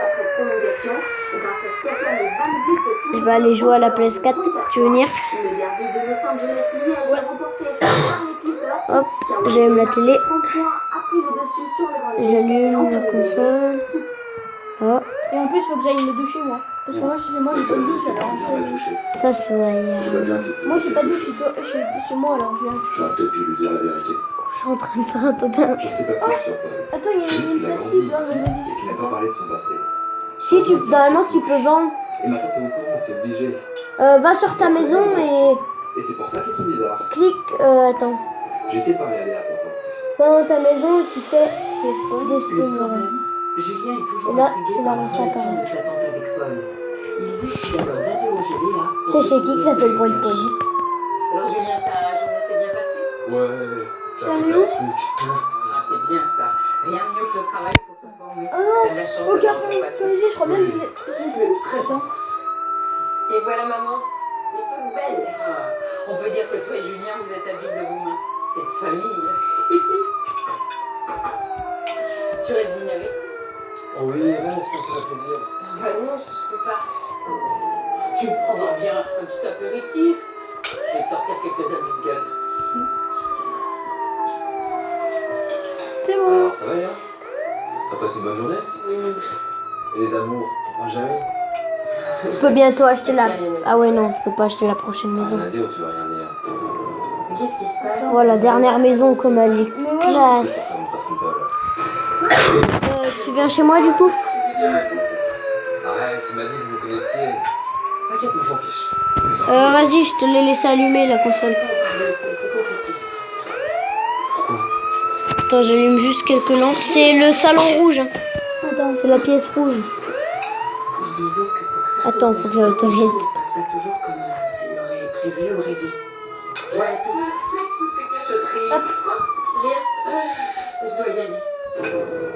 après prolongation. Grâce à Siakam et Van Vliet, Je vais aller jouer à la PS4. Tu veux venir? le derby de Los Angeles, lui, a été remporté par les Clippers. Hop, j'allume la télé. 30 points a pris le dessus sur les Hornets. J'allume la console. Oh, Et en plus, il faut que j'aille me doucher moi. Parce que moi, chez moi, j'ai pas de douche alors je... ça se voit. Je vois bien qu'il se Moi, j'ai pas de douche chez moi alors je viens. J'aurais peut-être dû lui dire la vérité. Je suis en train de faire un tobin. Je sais pas plus sur Paul. Attends, il y a Juste une qu'il a place grandi qui ici vas-y. et qu'il n'a pas parlé de son passé. Si, normalement, tu peux vendre. Et maintenant t'es au courant, c'est obligé. Va sur ta maison et Et c'est pour ça qu'ils sont bizarres. clique. Attends. J'essaie de parler à Léa pour ça en plus. Va dans ta maison et tu fais des Le spins. soir Voilà. même, Julien est toujours Et là, intrigué tu par la l'arrives pas relation à de sa tante avec Paul. Il décide alors d'interroger Léa. pour C'est chez qui que découvrir ça ce s'appelle pour qu'elle une cache. police. Alors Julien, ta journée s'est bien passée? Ouais, j'ai appris Salut. plein de trucs. Ah, c'est bien ça. Rien de mieux que le travail pour se former. Ah, T'as de la chance ok, d'avoir après, un patron. je crois bien que j'ai 13 ans. Et voilà maman, elle est toute belle. Ah, on peut dire que toi et Julien, vous êtes habiles de vos mains. C'est une famille. Tu restes dîner avec? Oh oui, reste, ça me ferait plaisir. Bah non, je peux pas. Tu me prendras bien un petit apéritif. Je vais te sortir quelques amuse-gueules. C'est bon. Alors ça va Léa? T'as passé une bonne journée? Et les amours, t'en parles jamais? Tu peux bientôt acheter la. Ah ouais, non, tu peux pas acheter la prochaine maison. Ah, Nadir, tu vas rien dire. Qu'est-ce qui se passe? Voilà, dernière maison comme elle est Mais ouais, classe. Ça me patronne pas là. Tu viens chez moi du coup? Arrête, il m'a dit que vous vous connaissiez. T'inquiète, moi j'en fiche. Vas-y, je te l'ai laissé allumer la console. C'est compliqué. Pourquoi? Attends, j'allume juste quelques lampes. C'est le salon rouge. Hein. Attends, C'est la pièce rouge. Disons que pour ça, Attends, faut que j'aille aux les choses toilettes. ne se passent pas toujours comme elle l'aurait prévu ou rêvé. Ouais, je trie. Hop. Rien. Je dois y aller.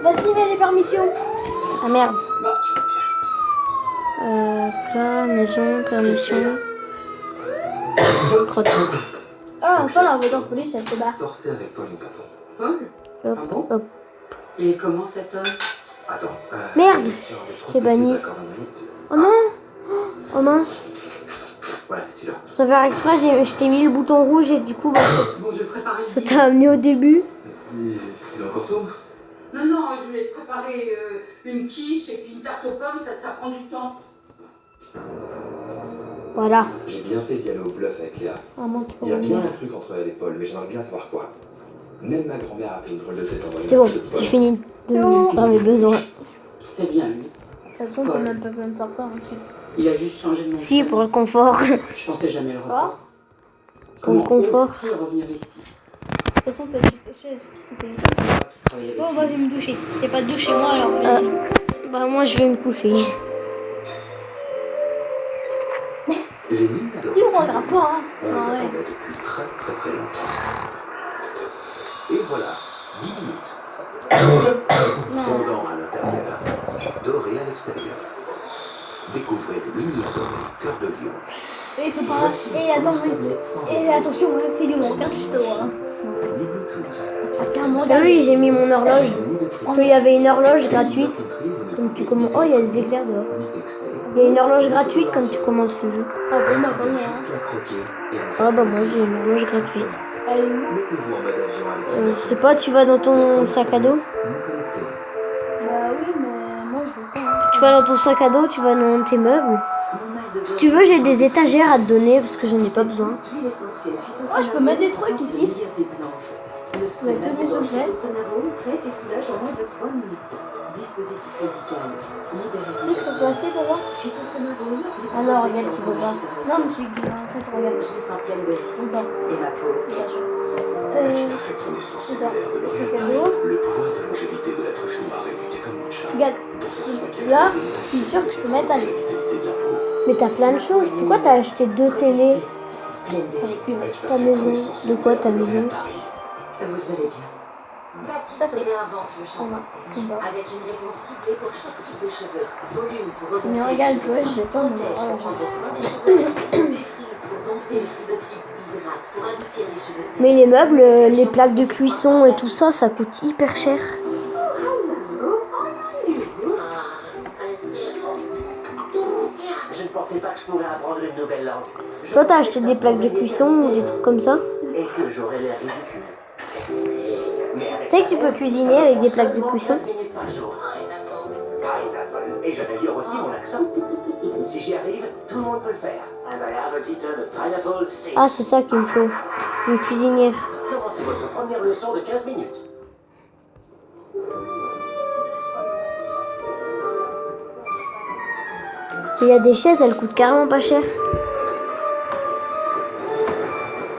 vas-y, mets les permissions. Ah merde. Plat, maison, permission. Crotte. Ah, enfin la voiture de police, elle se bat. Sortez avec Paul, mon patron. Paul? Hop, Ah bon? hop. Il est comment cet homme? Attends. Merde, il est sur les c'est banni. prospectus à Cornouailles. Oh non. Oh mince. Voilà, c'est celui-là. Sans faire exprès, je t'ai mis le bouton rouge et du coup, bah, Bon, je vais préparer ça une t'a amené au début. Il est encore tôt. Non, non, je vais te préparer une quiche et puis une tarte aux pommes, ça prend du temps. Voilà. J'ai bien fait d'y aller au bluff avec Léa. Ah, moi, tu peux Il y a bien revenir. un truc entre elle et Paul, mais j'aimerais bien savoir quoi. Même ma grand-mère a fait une drôle de tête en voyant C'est bon, une photo de Paul. j'ai fini de faire mes besoins. C'est bien, lui. De toute façon, t'as même pas besoin de sortir aussi. Il a juste changé de nom. Si, pour le confort. Je pensais jamais le Ah. revoir. Pour le confort. aussi revenir ici? De toute façon, t'as ta chaise. Travailler Bon, avec on va lui. me doucher. Y'a pas de douche chez moi alors. vas-y. Bah, moi, je vais me coucher. Les mines Tu me regardes pas, hein. on les Non, ouais. attendait depuis très très très longtemps. Et voilà, 10 minutes. Fondant à l'intérieur, doré à l'extérieur. Découvrez le mini cœur de lion. Et il faut pas. Et attends, et attention, moi, si on regarde, je te vois. Ni Bluetooth, Ah, carrément, T'as vu, j'ai mis mon horloge. ni de Parce qu'il y avait une horloge gratuite. Donc tu commences. Oh, il y a des éclairs dehors. ni texté. Il y a une horloge gratuite quand tu commences le jeu. Ah, bon, bah, pas moi. Juste la croquer et la Ah, bah, moi, j'ai une horloge gratuite. Elle est où? mettez-vous en mode avion avec Je sais pas, tu vas dans ton sac à dos. nous connecter. Bah oui, mais moi, je veux pas. Hein. Tu vas dans ton sac à dos, tu vas dans tes meubles. Si tu veux, j'ai des étagères à te donner parce que j'en ai pas besoin. Ah, je peux mettre des trucs ici. Le spray tous mes objets. Phytosanarome traite et soulage en moins de 3 minutes. Dispositif médical. Libérez Ça peut passer pour voir. Phytosanarome. Ah non, regarde, tu peux pas. Non, mais c'est bien. En fait, regarde. Je me sens pleine de vie. Attends. Et ma peau aussi. Euh, Fait tourner son attends. cellulaire de Sac l'Orient. à dos. Le pouvoir de longévité de la truffe noire réputé comme mon chat. Regarde. Pour sa soin Là, je suis sûr que je peux mettre à la vitalité de la peau. Mais t'as plein de choses. Pourquoi t'as acheté 2 télés? Pleine de vie. avec une. Ta maison. De quoi ta maison? Vous le valez bien. Baptiste réinvente le shampoing avec une réponse ciblée pour chaque type de cheveux. Volume pour Mais regonfler regarde, les tu vois, je l'ai cheveux, pas. protège pour prendre soin des cheveux, défrise pour dompter les frisottypes, hydrate pour adoucir les cheveux secs. Mais les meubles, les plaques de cuisson et tout ça, ça coûte hyper cher. Je ne pensais pas que je pourrais apprendre une nouvelle langue. Toi, t'as acheté des plaques de cuisson ou des trucs comme ça? Et que j'aurais l'air ridicule. Tu sais que tu peux cuisiner avec des plaques de cuisson? 15 minutes par jour. Pineapple. Et j'améliore aussi mon accent. Si j'y arrive, tout le monde peut le faire. And I have a guitar de pineapple 6. Ah, c'est ça qu'il me faut. Une cuisinière. Commencez votre première leçon de 15 minutes. Il y a des chaises, elles coûtent carrément pas cher.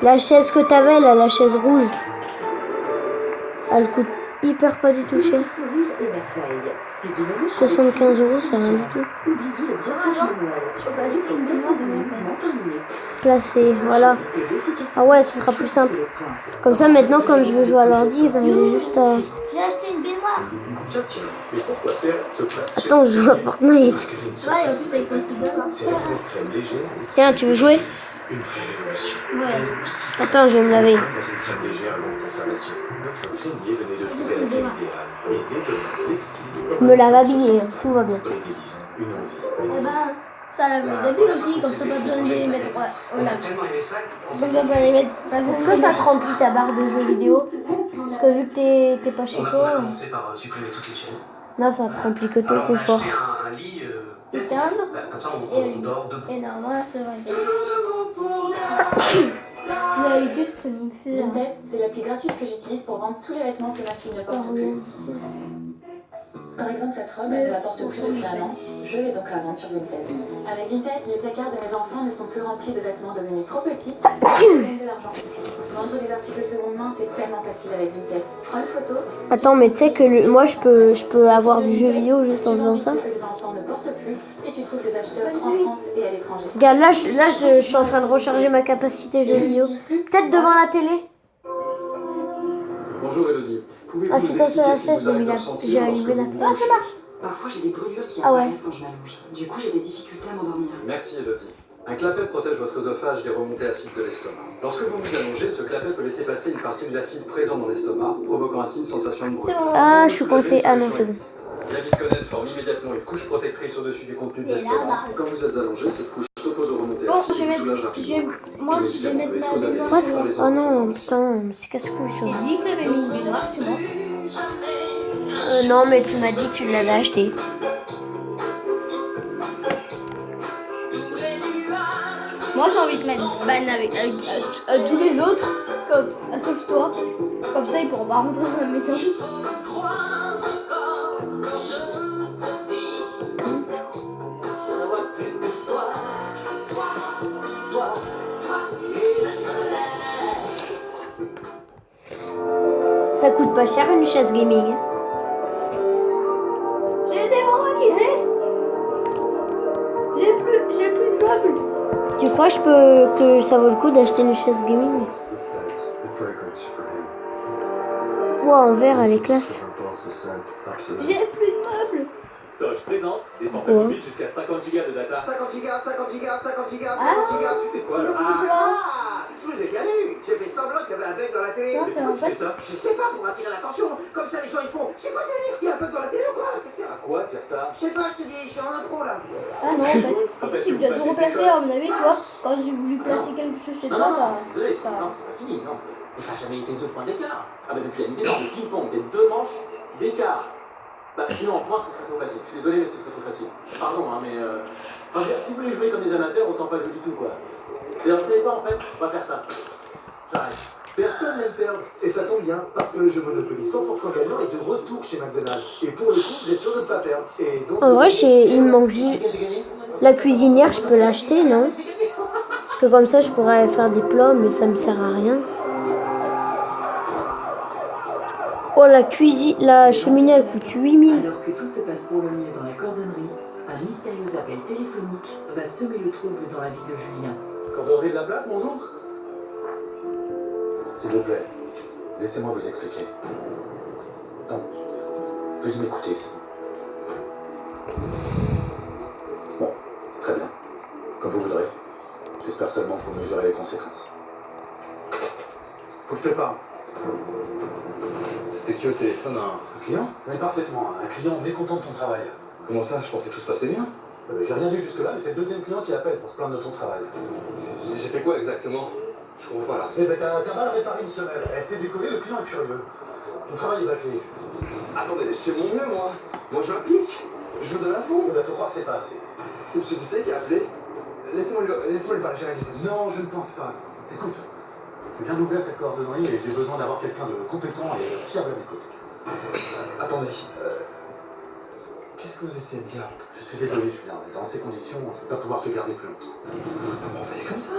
La chaise que t'avais là, la chaise rouge, elle coûte hyper pas du tout cher. 75 €, c'est rien du tout. Placé, voilà. Ah ouais, ce sera plus simple. Comme ça, maintenant, quand je veux jouer à l'ordi, ben, j'ai juste à... J'ai acheté une baignoire. Et pourquoi faire se place chez Attends, je joue à Fortnite. Ouais, et ensuite avec une baignoire. C'est la crème légère Tiens, tu veux jouer? une révolution. Ouais. Attends, je vais me laver. Dans une crème légère longue conservation, notre crémier venait de trouver la crème idéale. Et développe l'exquise Je me lave habillée, hein, tout va bien. dans les délices. Une envie, Eh une ben, délice. ça lave les habits aussi, comme ça pas besoin de les mettre au lave. Tellement aimé ça qu'on Comme ça pas les mettre. Est-ce que ça te remplit ta barre de jeux vidéo? Parce que vu que t'es pas chez on a toi, commencé par supprimer toutes les chaises. là ça te remplit que ton Alors, on a confort. acheté un lit. Éteindre. Comme ça, Et on dort debout. Et normalement, là, c'est vrai. D'habitude, ça me fait. Vinted, c'est l'appli gratuite que j'utilise pour vendre tous les vêtements que ma fille ne porte plus. Par exemple, cette robe, elle ne la porte plus depuis un an. Je vais donc la vendre sur Vinted. Avec Vinted, les placards de mes enfants ne sont plus remplis de vêtements devenus trop petits. Je gagne de l'argent. Vendre des articles de seconde main, c'est tellement facile avec Vinted. Prends une photo. Attends, mais tu sais que moi je peux avoir du jeu vidéo juste en faisant ça. Tu vends que les enfants ne portent plus et tu trouves des acheteurs en France et à l'étranger. Regarde, là je suis en train de recharger ma capacité jeu vidéo. Peut-être devant la télé. Bonjour Elodie. Pouvez-vous Ah, nous c'est toi sur expliquer la ce qui chaise, vous arrive j'ai de ressentir j'ai lorsque allumé la... vous Ah, ça marche. Parfois, j'ai des brûlures qui Ah ouais. apparaissent quand je m'allonge. Du coup, j'ai des difficultés à m'endormir. Merci Elodie. Un clapet protège votre œsophage des remontées acides de l'estomac. Lorsque vous vous allongez, ce clapet peut laisser passer une partie de l'acide présent dans l'estomac, provoquant ainsi une sensation de brûlure. Ah, je suis coincée. Ah non, c'est bon. La Visconel forme immédiatement une couche protectrice au-dessus du contenu de l'estomac. Quand vous êtes allongé, cette couche s'oppose aux remontées Bon, acides je vais et vous soulage mettre. rapidement. Moi aussi, je vais mettre ma baignoire What? sur moi. Oh non, putain, mais c'est casse-couille ça. J'ai dit que t'avais mis une baignoire sur moi. Non, mais tu m'as dit que tu l'avais acheté. Moi, j'ai envie de mettre ban avec tous les autres, sauf toi. Comme ça, ils pourront pas rentrer dans la maison. Ça coûte pas cher une chaise gaming. J'ai démoralisé. J'ai plus de meubles. Tu crois que ça vaut le coup d'acheter une chaise gaming? Wow, en verre, elle est classe. J'ai plus de meubles. Ça, je présente des forfaits Ouais. mobiles jusqu'à 50 Go de data. 50 Go, 50 Go, 50 Go, 50 Go, tu fais quoi là? Ils ont tout cela. Je vous ai bien eu. J'ai fait semblant qu'il y avait un bug dans la télé. Non, Mais c'est pourquoi en tu fais fait- ça? Je sais pas, pour attirer l'attention. Comme ça, les gens ils font. C'est quoi ce délire? Il y a un bug dans la télé ou quoi? Ça te sert à quoi de faire ça? Je sais pas, je te dis, je suis en impro là. Ah non, en fait, tu dois tout replacer. À mon avis, toi, quand j'ai voulu placer quelque chose chez toi, bah, désolé, ça. non, c'est pas fini, non. Mais ça n'a jamais été 2 points d'écart. Ah bah depuis la mi-temps, le ping-pong, c'est 2 manches d'écart. Bah sinon en point ce serait trop facile. Je suis désolé mais ce serait trop facile. Pardon hein mais enfin, si vous voulez jouer comme des amateurs, autant pas jouer du tout quoi. D'ailleurs vous savez quoi en fait? On va faire ça. J'arrête. Personne n'aime perdre. Et ça tombe bien, parce que le jeu Monopoly 100% gagnant est de retour chez McDonald's. Et pour le coup, vous êtes sûr de ne pas perdre. Et donc, En vrai, il me manque juste la cuisinière, je peux l'acheter, non? Parce que comme ça, je pourrais faire des plats, mais ça me sert à rien. Oh, la cheminée, elle coûte 8000. Alors que tout se passe pour le mieux dans la cordonnerie, un mystérieux appel téléphonique va semer le trouble dans la vie de Julien. Cordonnerie de la place, bonjour. S'il vous plaît, laissez-moi vous expliquer. Veuillez m'écouter, c'est bon. Bon, très bien. Comme vous voudrez. J'espère seulement que vous mesurez les conséquences. Faut que je te parle. C'est qui au téléphone, un client? Mais parfaitement, un client mécontent de ton travail. Comment ça? Je pensais que tout se passait bien. J'ai rien dit jusque-là, mais c'est le deuxième client qui appelle pour se plaindre de ton travail. J'ai fait quoi exactement? Je comprends pas là. Eh ben t'as mal réparé une semelle, elle s'est décollée, le client est furieux. Ton travail est bâclé. Attendez, je fais mon mieux moi. Moi je m'applique. Je me donne à fond. Eh ben faut croire que c'est pas assez. C'est monsieur Doucet qui a appelé. Laissez-moi lui parler, j'ai réalisé. Non, je ne pense pas. Écoute, je viens d'ouvrir cette coordonnerie et j'ai besoin d'avoir quelqu'un de compétent et fiable à mes côtés. Attendez, qu'est-ce que vous essayez de dire? Je suis désolé, Julien, mais dans ces conditions, je ne vais pas pouvoir te garder plus longtemps. Vous m'envoyez comme ça?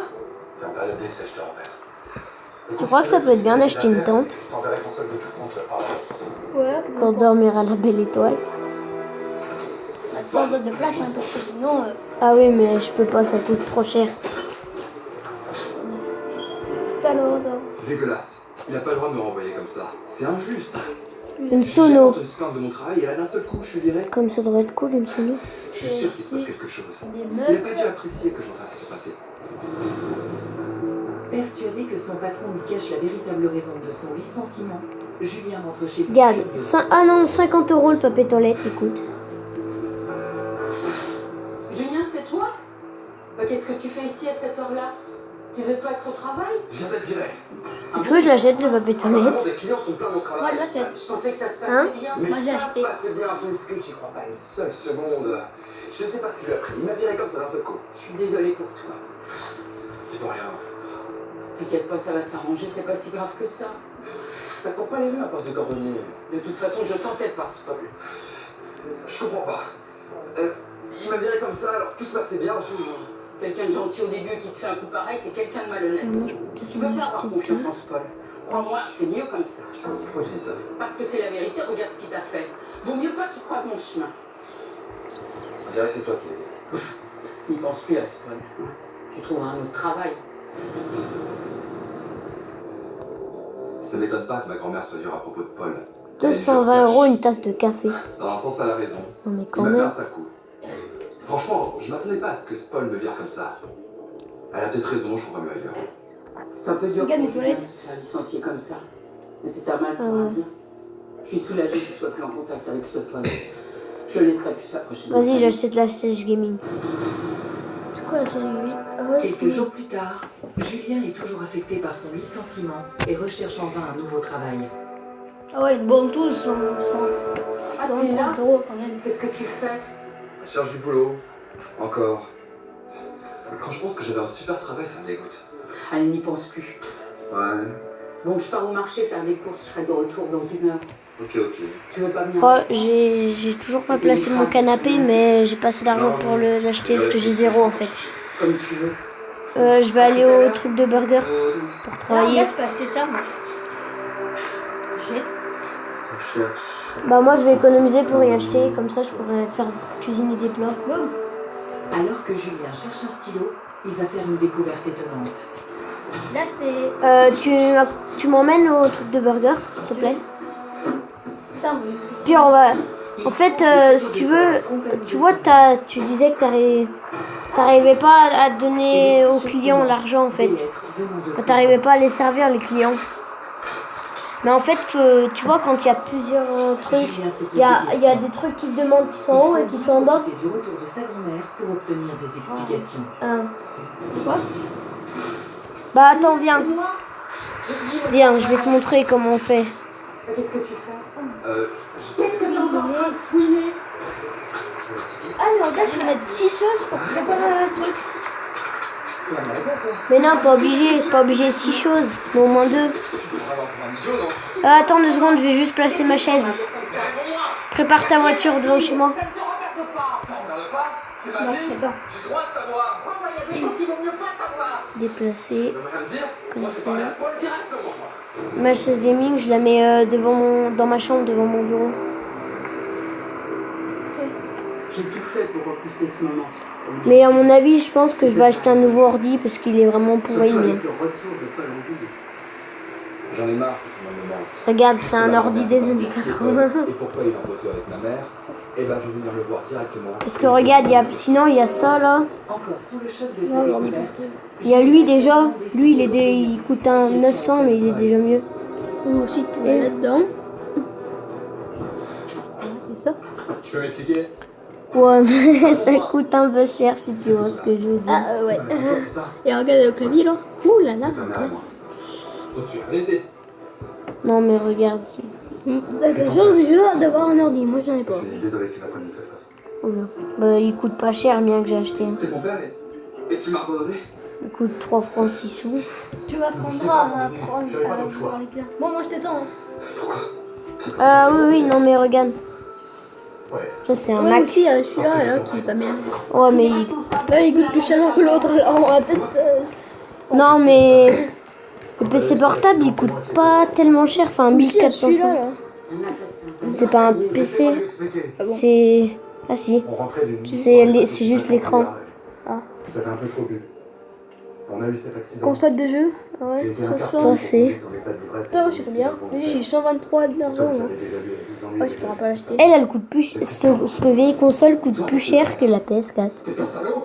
T'es en période d'essai, je te rappelle. Je crois que ça peut être bien d'acheter une tente Je t'enverrai ton solde de tout compte par la poste. Ouais, pour dormir à la belle étoile. attends, donne de place, hein, parce que sinon. Ah oui, mais je peux pas, ça coûte trop cher. Alors, C'est dégueulasse. Il n'a pas le droit de me renvoyer comme ça. C'est injuste. Une J'ai sono. honte de se plaindre de mon travail et là d'un seul coup, je lui dirais. Comme ça devrait être cool, une sono. Je suis sûr qu'il se passe quelque chose. des Il n'a meufs. pas dû apprécier que je m'en fasse se passer. Persuadé que son patron lui cache la véritable raison de son licenciement, Julien rentre chez lui. Regarde, furieux. ah non, 50 € le papier toilette, écoute. Julien, c'est toi? Qu'est-ce que tu fais ici à cette heure-là? Tu veux pas être au travail? Je viens d'être viré. Est-ce que je l'achète le papier Vraiment, toilette? des clients sont pleins de mon travail. Moi, je l'achète. Je pensais que ça se passait Hein? bien. Mais Moi, j'ai ça acheté. se passait bien à son excuse, j'y crois pas une seule seconde. Je sais pas ce qu'il lui a pris, il m'a viré comme ça d'un seul coup. Je suis désolée pour toi. C'est pas rien. T'inquiète pas, ça va s'arranger, c'est pas si grave que ça. Ça court pas les rues à poste de cordonnier. De toute façon, je sentais pas, c'est pas plus. Je comprends pas. Il m'a viré comme ça, alors tout se passait bien. Quelqu'un de gentil au début qui te fait un coup pareil, c'est quelqu'un de malhonnête. Tu peux pas avoir confiance en ce Paul. Crois-moi, c'est mieux comme ça. Pourquoi tu dis ça? Parce que c'est la vérité, regarde ce qu'il t'a fait. Vaut mieux pas qu'il croise mon chemin. On dirait que c'est toi qui l'as dit. N'y pense plus à ce Paul. Hein. Tu trouveras un autre travail. Ça m'étonne pas que ma grand-mère soit dure à propos de Paul. 220 € une tasse de café. Dans un sens, elle a raison. Non mais Il quand m'a fait un même. sale coup. Franchement, je m'attendais pas à ce que ce Paul me vire comme ça. Elle a peut-être raison, je trouverai mieux ailleurs. C'est un peu dur Regarde pour les Julien de toilettes. se faire licencier comme ça. Mais c'est un mal pour un bien. Je suis soulagée qu'il soit plus en contact avec ce Paul. Je le laisserai plus s'approcher de Vas-y, moi. j'achète la chaise gaming. C'est quoi la série 8? Ah ouais, Quelques jours plus tard, Julien est toujours affecté par son licenciement et recherche en vain un nouveau travail. Ah ouais, bon, tous sont Ah, t'es là? 30 € quand même. Qu'est-ce que tu fais? Je cherche du boulot. Encore. Quand je pense que j'avais un super travail, ça me dégoûte. Elle n'y pense plus. Ouais. Bon, je pars au marché faire des courses, je serai de retour dans 1 heure. Ok, ok. Tu veux pas venir? Oh, j'ai toujours pas placé mon canapé, mais j'ai pas assez d'argent pour l'acheter parce que j'ai 0 en fait. Comme tu veux. Je vais aller au truc de burger pour Ah, travailler. regarde, je peux acheter ça, moi. Achète. Je cherche. Bah moi je vais économiser pour y acheter, comme ça je pourrais faire cuisiner des plats. Boum. Alors que Julien cherche un stylo, il va faire une découverte étonnante. Là, c'était. Tu m'emmènes au truc de burger, s'il te plaît? Putain, Puis on va... En fait, si tu veux, tu vois, tu disais que t'arrivais pas à donner aux clients l'argent en fait. T'arrivais pas à les servir les clients. Mais en fait, tu vois, quand il y a plusieurs trucs, il y a des trucs qui te demandent qui sont en haut et qui sont en bas. Du retour de sa grand-mère pour obtenir des explications. quoi? Bah attends, viens. Viens, je vais te montrer comment on fait. Qu'est-ce que tu fais? Qu'est-ce que tu es en train de fouiner? Ah, mais regarde, tu vas mettre 6 choses pour préparer un truc. C'est américain ça? Mais non, pas obligé 6 choses, mais au moins 2. Tu peux vraiment prendre un idiot, non? Attends 2 secondes, je vais juste placer ma chaise. Prépare ta voiture devant chez moi. Ça ne te regarde pas. Ça regarde pas? C'est ma vie? J'ai le droit de savoir. Crois-moi, il y a des choses qu'il vaut mieux pas savoir. Déplacer. Tu veux rien me dire? Moi, je vais parler à Paul directement, moi. Ma chaise gaming, je la mets dans ma chambre, devant mon bureau. J'ai tout fait pour repousser ce moment. Mais à mon avis, je pense que je vais acheter un nouveau ordi parce qu'il est vraiment pourri. Surtout Mais... avec le retour de Paul en ville. J'en ai marre que tout le monde me mente. Regarde, c'est un ordi des années 80. Et pourquoi il est en photo avec ma mère? Eh ben, je vais venir le voir directement. Parce que regarde, sinon il y a ça là. Encore sous le choc de sa découverte. Il y a lui déjà. Lui, il coûte un 900, mais il est déjà mieux. Ou aussi, tu vas là-dedans. Et ça. Tu peux m'expliquer? Ouais, mais ça coûte un peu cher si tu vois ce que je veux dire. Ah, ouais. Et regarde le clavier là. Ouh là là. Donc tu vas laisser. Non, mais regarde. T'as la chance déjà d'avoir un ordi. Moi, j'en ai pas. Je suis désolé que tu l'apprennes de cette façon. Oula. Bah, il coûte pas cher, bien que j'ai acheté. T'es mon père et tu m'as abandonné. Il coûte 3 francs 6 sous. Tu m'apprendras à apprendre à voir les clairs. Bon, moi, je t'attends. Ah oui, oui, non, mais regarde. Ouais. Ça, c'est un Moi Mac. aussi, il y a celui-là là, qui est pas bien. Ouais, mais Là, il coûte plus cher que l'autre. Alors, on va peut-être. non, mais le PC portable, il coûte pas tellement cher. Enfin, Aussi, il y a 1400. celui-là là. C'est pas un PC. C'est... Ah si. On rentrait d'une C'est juste l'écran. Ah. J'avais un peu trop bu. On a eu cet accident. Console de jeu. Ouais, J'ai été ça incarcéré. Ça, c'est... Ton état d'ivresse, Ça, je sais bien. J'ai 123 d'argent. Toi, hein. j'avais déjà lu avec 10 ans. Ouais, je pourrais pas l'acheter. Elle coûte plus... Cette vieille console coûte plus cher que la PS4. T'es un salaud.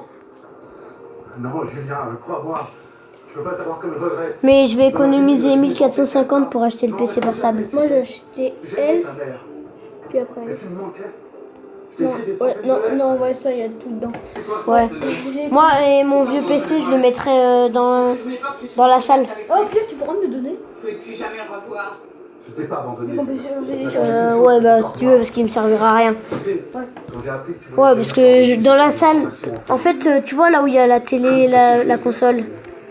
Non, Julien, crois-moi. Tu peux pas savoir comme je regrette. Mais je vais économiser 1450 pour acheter le PC portable. Moi, j'ai acheté J'aimais elle, ta mère. puis après. Mais tu me manquais. Je t'ai Non, écrit des ouais, centaines non, de lettres. non, ouais, ça, il y a tout dedans. Ouais. Moi et mon vieux PC, je le mettrai dans la salle. Oh, Pierre, tu pourras me le donner? Je ne vais plus jamais le revoir. Je t'ai pas abandonné. On peut changer des choses. Ouais, bah si tu veux, parce qu'il me servira à rien. Tu sais, quand j'ai appris que tu voulais Ouais, parce que dans la salle, en fait, tu vois là où il y a la télé, la console.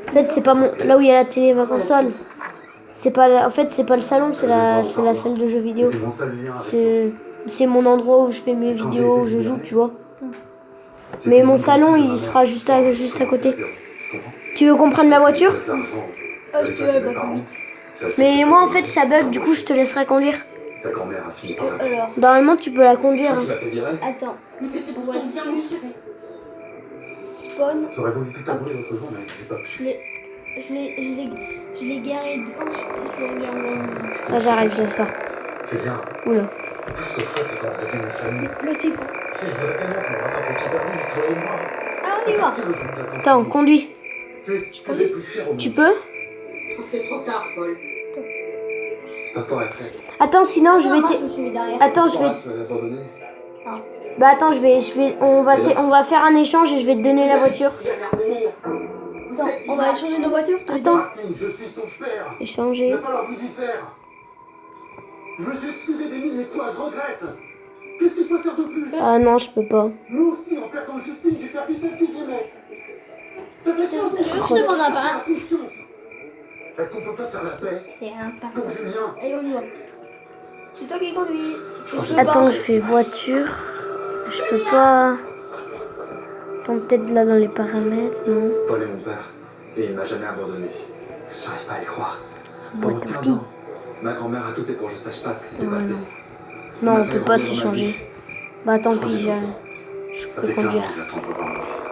En fait, c'est pas là où il y a la télé, ma console. C'est pas, en fait, c'est pas le salon, c'est la salle de jeux vidéo. C'était mon seul lien avec C'est mon endroit où je fais mes vidéos, où je joue, tu vois. Mais mon salon, il sera juste à côté. Tu veux comprendre ma voiture? Si tu veux, elle va plus vite. Mais moi, en fait, ça bug, du coup, je te laisserai conduire. Ta grand-mère a fini par la Alors, Normalement, tu peux la conduire. Tu l'as fait virer? attends. Mais c'était pour ton bien, mon chéri. Spawn, J'aurais voulu tout avouer l'autre jour, mais j'ai pas pu. je l'ai garé devant. Je le regarde dans Là, j'arrive, je sors. Julien, Oula. tout ce que je souhaite, c'est qu'on redevienne une famille. le typhon. Tu sais, je voudrais tellement qu'on rattrape le temps perdu, toi et moi. Ah, on y va. 15 ans que j'attends ça. Attends, conduis. Tu es ce que j'ai le plus cher au monde. Tu peux? Je crois que c'est trop tard, Paul. C'est pas pour après. Attends, sinon, je vais... Moi, je me suis mis derrière. Attends, je vais... Tu m'avais abandonné. Bah attends, on va faire un échange et je vais te donner la voiture. Attends, on va échanger nos voitures. Attends, Martine, je suis son père. Il échanger. va falloir vous y faire. Je me suis excusé des milliers de fois, je regrette. Qu'est-ce que je peux faire de plus? Ah non, je peux pas. Moi aussi, en perdant Justine, j'ai perdu celle que j'aimais. Ça fait 15 ans que Je te demande un j'ai pas. la conscience. Est-ce qu'on peut pas faire la paix? C'est un pas. Comme Julien. Allez, on y va. C'est toi qui conduis. Attends, je fais voiture. Je peux pas... Attends, peut-être là dans les paramètres, non? Paul est mon père. Et il m'a jamais abandonné. J'arrive pas à y croire. Pendant 15 ans, ma grand-mère a tout fait pour que je sache pas ce qui s'était passé. Non, on peut pas s'échanger. Bah tant pis, je Ça peux fait 15 ans conduire. que j'attends de revoir mon fils.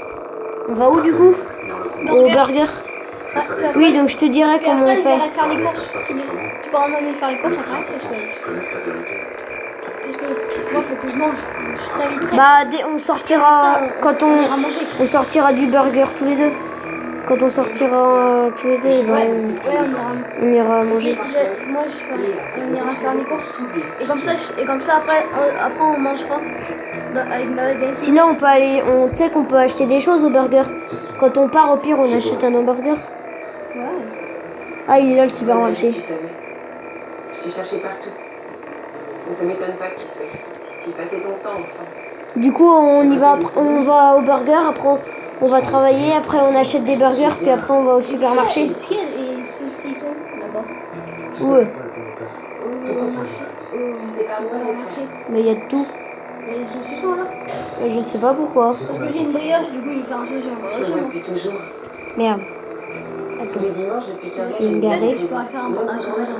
On va où du coup? Au burger. Je savais Oui, donc je te dirai Puis comment après, on fait. j'irai faire les que ça courses. se passe autrement. Tu peux emmener faire les Le courses plus après important, c'est qu'ils connaissent la vérité. parce que moi, faut que je mange. Je t'inviterai. Bah on sortira quand On ira manger. on sortira du burger tous les deux. Quand on sortira tous les deux, bah, Ouais, on ira. on ira manger. Moi, on ira faire les courses. Et comme ça après on mangera avec ma bagaille. Sinon on peut aller, tu sais qu'on peut acheter des choses au burger. Quand on part au pire on achète un hamburger. Ouais. Ah il est là le supermarché. Tu savais. Je t'ai cherché partout. Mais ça m'étonne pas que tu sais. Tu y passais ton temps, enfin. Du coup on y va, on va au burger, après on va travailler, après on achète des burgers, puis après on va au supermarché. Est-ce qu'il y a et ceux-ci sont là-bas? Ouais, C'était pas moi dans le marché. mais il y a de tout. Il y a des saucissons là? Je sais pas pourquoi. Parce que j'ai une brioche, du coup je vais faire un saucisson. Je le vois depuis toujours. Merde. Tous les dimanches depuis 15 ans. C'est une garée. Peut-être que je pourrais faire un saucisson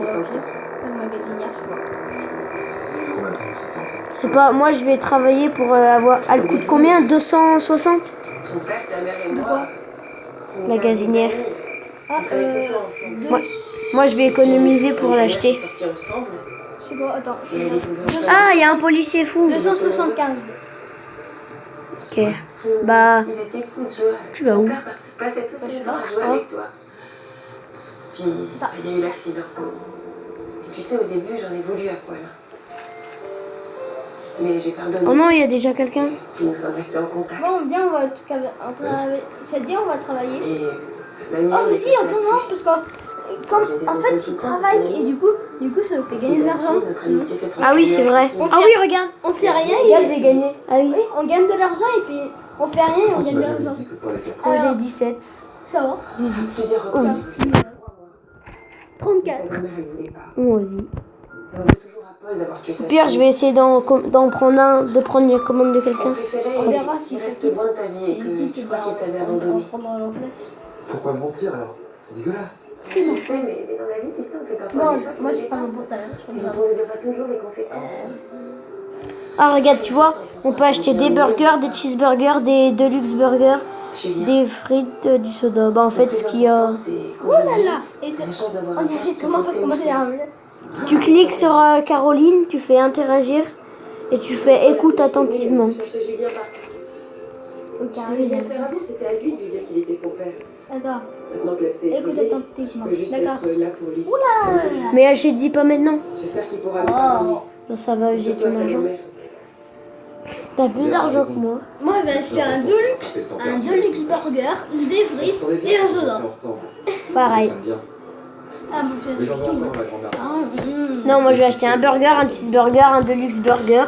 comme magasinière. Ça fait combien de temps que vous étiez ensemble? C'est pas, moi je vais travailler pour avoir. Elle coûte combien? 260? Ton père, ta mère et moi. La gazinière. Ah, On travaille tout le temps ensemble. Moi, je vais économiser pour l'acheter. Sortir ensemble. Je sais pas, attends. Et aller découvrir Ah, il y a un policier fou. 275. Ok. Bah, Ils étaient fous de joie. tu vas où? Mon père passait tous ses temps à jouer avec toi. Puis, il y a eu l'accident. Et tu sais, au début, j'en ai voulu à poil. Mais j'ai pardonné. Oh non, il y a déjà quelqu'un. Puis nous sommes restés en contact. Bon, viens, on va travailler. Ça te dit, on va travailler. Et Damien, Oh, aussi, attends, non, parce que quand, en fait, tu travailles et du coup, ça nous fait gagner de l'argent. Ah oui, c'est vrai. On Ah fait- oui, regarde. On fait rien Regarde, et j'ai gagné. Ah oui. oui, on gagne de l'argent et puis on fait rien et on gagne de l'argent. Moi, j'ai 17. Ça va. Plusieurs Oh. reprises. 34. Moi aussi. On veut toujours à Paul d'avoir que ça. Au pire, je vais essayer d'en prendre un, de prendre la commande de On quelqu'un. préférait On verra si qu'il ça reste quitte. loin de ta vie et que tu crois qu'il t'avait abandonné. On prendra leur place. Pourquoi mentir alors? C'est dégueulasse. Je sais, mais dans la vie, tu sais, on fait parfois Bon, des choix qui moi, nous je suis pas dépassent. mon portable. Et dont on mesure pas toujours les conséquences. Ah, regarde, tu vois, on peut acheter des burgers, des cheeseburgers, des deluxe burgers, des frites, du soda. Bah, en fait, ce qu'il y a. Oh là là. Et on y achète comment? Parce que moi, j'ai un. Tu cliques sur Caroline, tu fais interagir et tu fais écoute attentivement. Ok, C'était à lui de lui dire qu'il était son père. Attends. Maintenant que c'est Écoute éclaté, attentivement. je peux juste D'accord. être là pour lui. Mais elle, je te dis pas maintenant. J'espère qu'il pourra le pardonner. Bah, ça va, j'ai Surtout à ton sa argent. grand-mère. T'as plus d'argent que moi. Moi, je vais acheter un deluxe burger, des frites et un soda. Pareil. Ah, bon, Mais j'en veux encore à ma grand-mère. Non, moi je vais acheter un burger, un cheeseburger, un deluxe burger,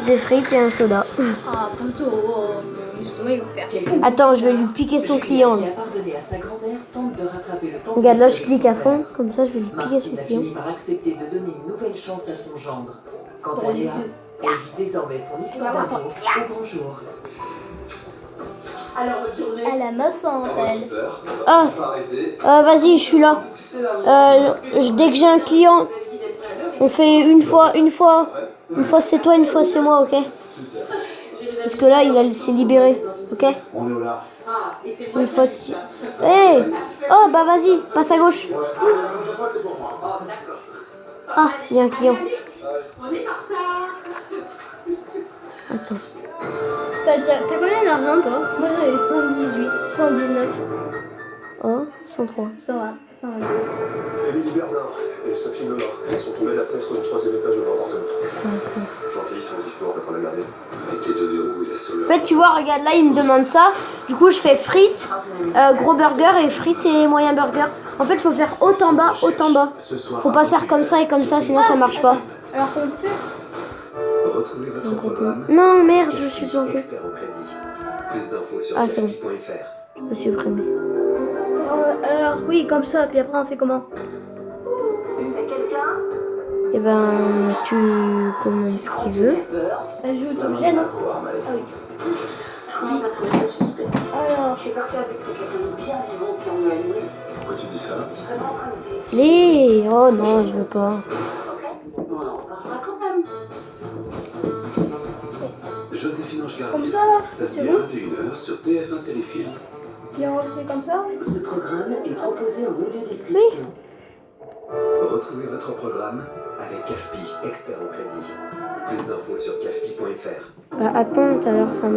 des frites et un soda. Ah, plutôt. Mon estomac, il va faire. Attends, je vais lui piquer son client. Qui là. a pardonné à sa grand-mère tente de rattraper le temps. Regarde, là je clique à fond, comme ça je vais lui piquer son Martine a client. fini par accepter de donner une nouvelle chance à son gendre. Quant à Léa, elle vit désormais son histoire d'amour au grand jour. Elle a ma santé, elle. Ah, vas-y, je suis là. Dès que j'ai un client, on fait une fois c'est toi, une fois c'est moi, ok? Parce que là, il s'est libéré, ok? On est là. Une fois tu... Hey! Oh, bah vas-y, passe à gauche. Ah, il y a un client. Attends. T'as combien d'argent, toi? Moi, j'avais 118, 119. Oh, 103. Ça va, ça va. Émilie Bernard et Sophie Nola sont tombées de la fenêtre du 3e étage de leur appartement. Gentilles sans histoire, on va la garder. Avec les deux verrous et la seule. En fait, tu vois, regarde, là, il me demande ça. Du coup, je fais frites, gros burger et frites et moyen burger. En fait, faut faire haut en bas, haut en bas. Faut pas faire comme ça et comme ça, sinon ça marche pas. Alors, comment tu fais? Retrouvez votre programme. Non, merde, je me suis planté. Expert au crédit. Plus d'infos sur Ah, c'est bon. cashpi.fr. Je me suis supprimé. Alors, oui, comme ça, puis après, on fait comment? Et ben, tu commandes ce qu'il veut. Elle joue tout gêne. Ah oui. Alors, Je suis persuadée que c'est quelqu'un de bien vivant qui en a une liste. Pourquoi tu dis ça? Tu serais pas en train de essayer. Les... Oh non, je veux pas. Bon, on en parlera quand même. Joséphine Ange comme ça, là? Samedi C'est à bon? 21h sur TF1 Série Film. Et on fait comme ça? Ce programme est proposé en audio description. Retrouvez votre programme avec Cashpi, expert au crédit. Plus d'infos sur cashpi.fr. Bah attends, tout à l'heure ça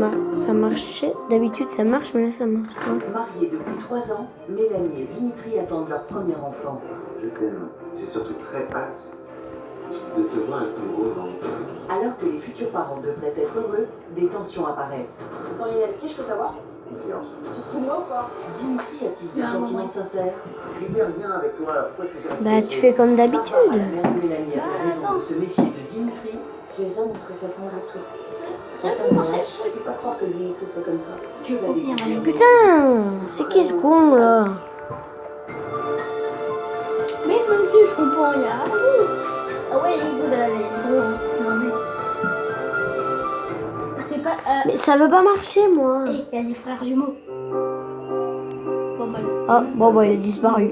marchait. D'habitude ça marche, mais là ça marche pas. Mariés depuis 3 ans, Mélanie et Dimitri attendent leur premier enfant. Je t'aime. J'ai surtout très hâte de te voir avec ton gros ventre. Alors que les futurs parents devraient être heureux, des tensions apparaissent. Attends, Lionel, qui je peux savoir? Confiance. Tu te fous de moi ou quoi? Dimitri a-t-il des sentiments sincères? Je suis hyper bien avec toi. Pourquoi est-ce que j'ai Bah tu fais comme d'habitude. La mère de Mélanie a raison de se méfier de Dimitri. J'ai besoin de montrer ça tendre à tout. Ça peut marcher. Je peux pas croire que le vieillissement soit comme ça. Que va découvrir Putain, c'est qui ce con là? Mais même si je comprends rien. Ah ouais, il est beau d'aller gros. Non mais. C'est pas. Mais ça veut pas marcher moi. Eh, il y a des frères jumeaux. Bon, bah. Ah bon bah il a disparu.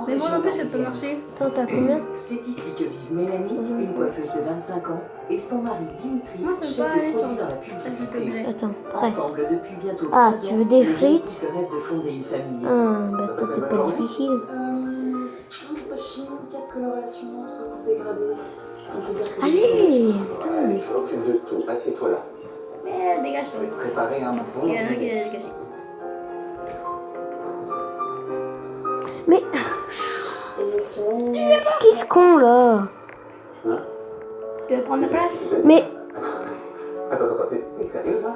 Mais moi non plus, ça peut marcher. Attends, t'as combien? C'est ici que vivent Mélanie, une coiffeuse de 25 ans, et son mari Dimitri, Moi, ça me chef pas aller de sur produit dans la cet publicité. objet. Attends, prêt. Ensemble depuis bientôt 3 Ah, ans, tu veux des le jeune frites? couple rêve de fonder une famille. Ah, bah peut-être pas difficile. 12 brushing, 4 colorations, 3 coupes dégradées. On peut dire que Allez, Allez, je m'occupe de tout. Assieds-toi là. Mais dégage-toi. Préparez un bon Il y en a qui dîner. l'a dégagé. Mais Et sinon, qui se con là? Tu veux prendre la place? Mais Attends, t'es sérieux là?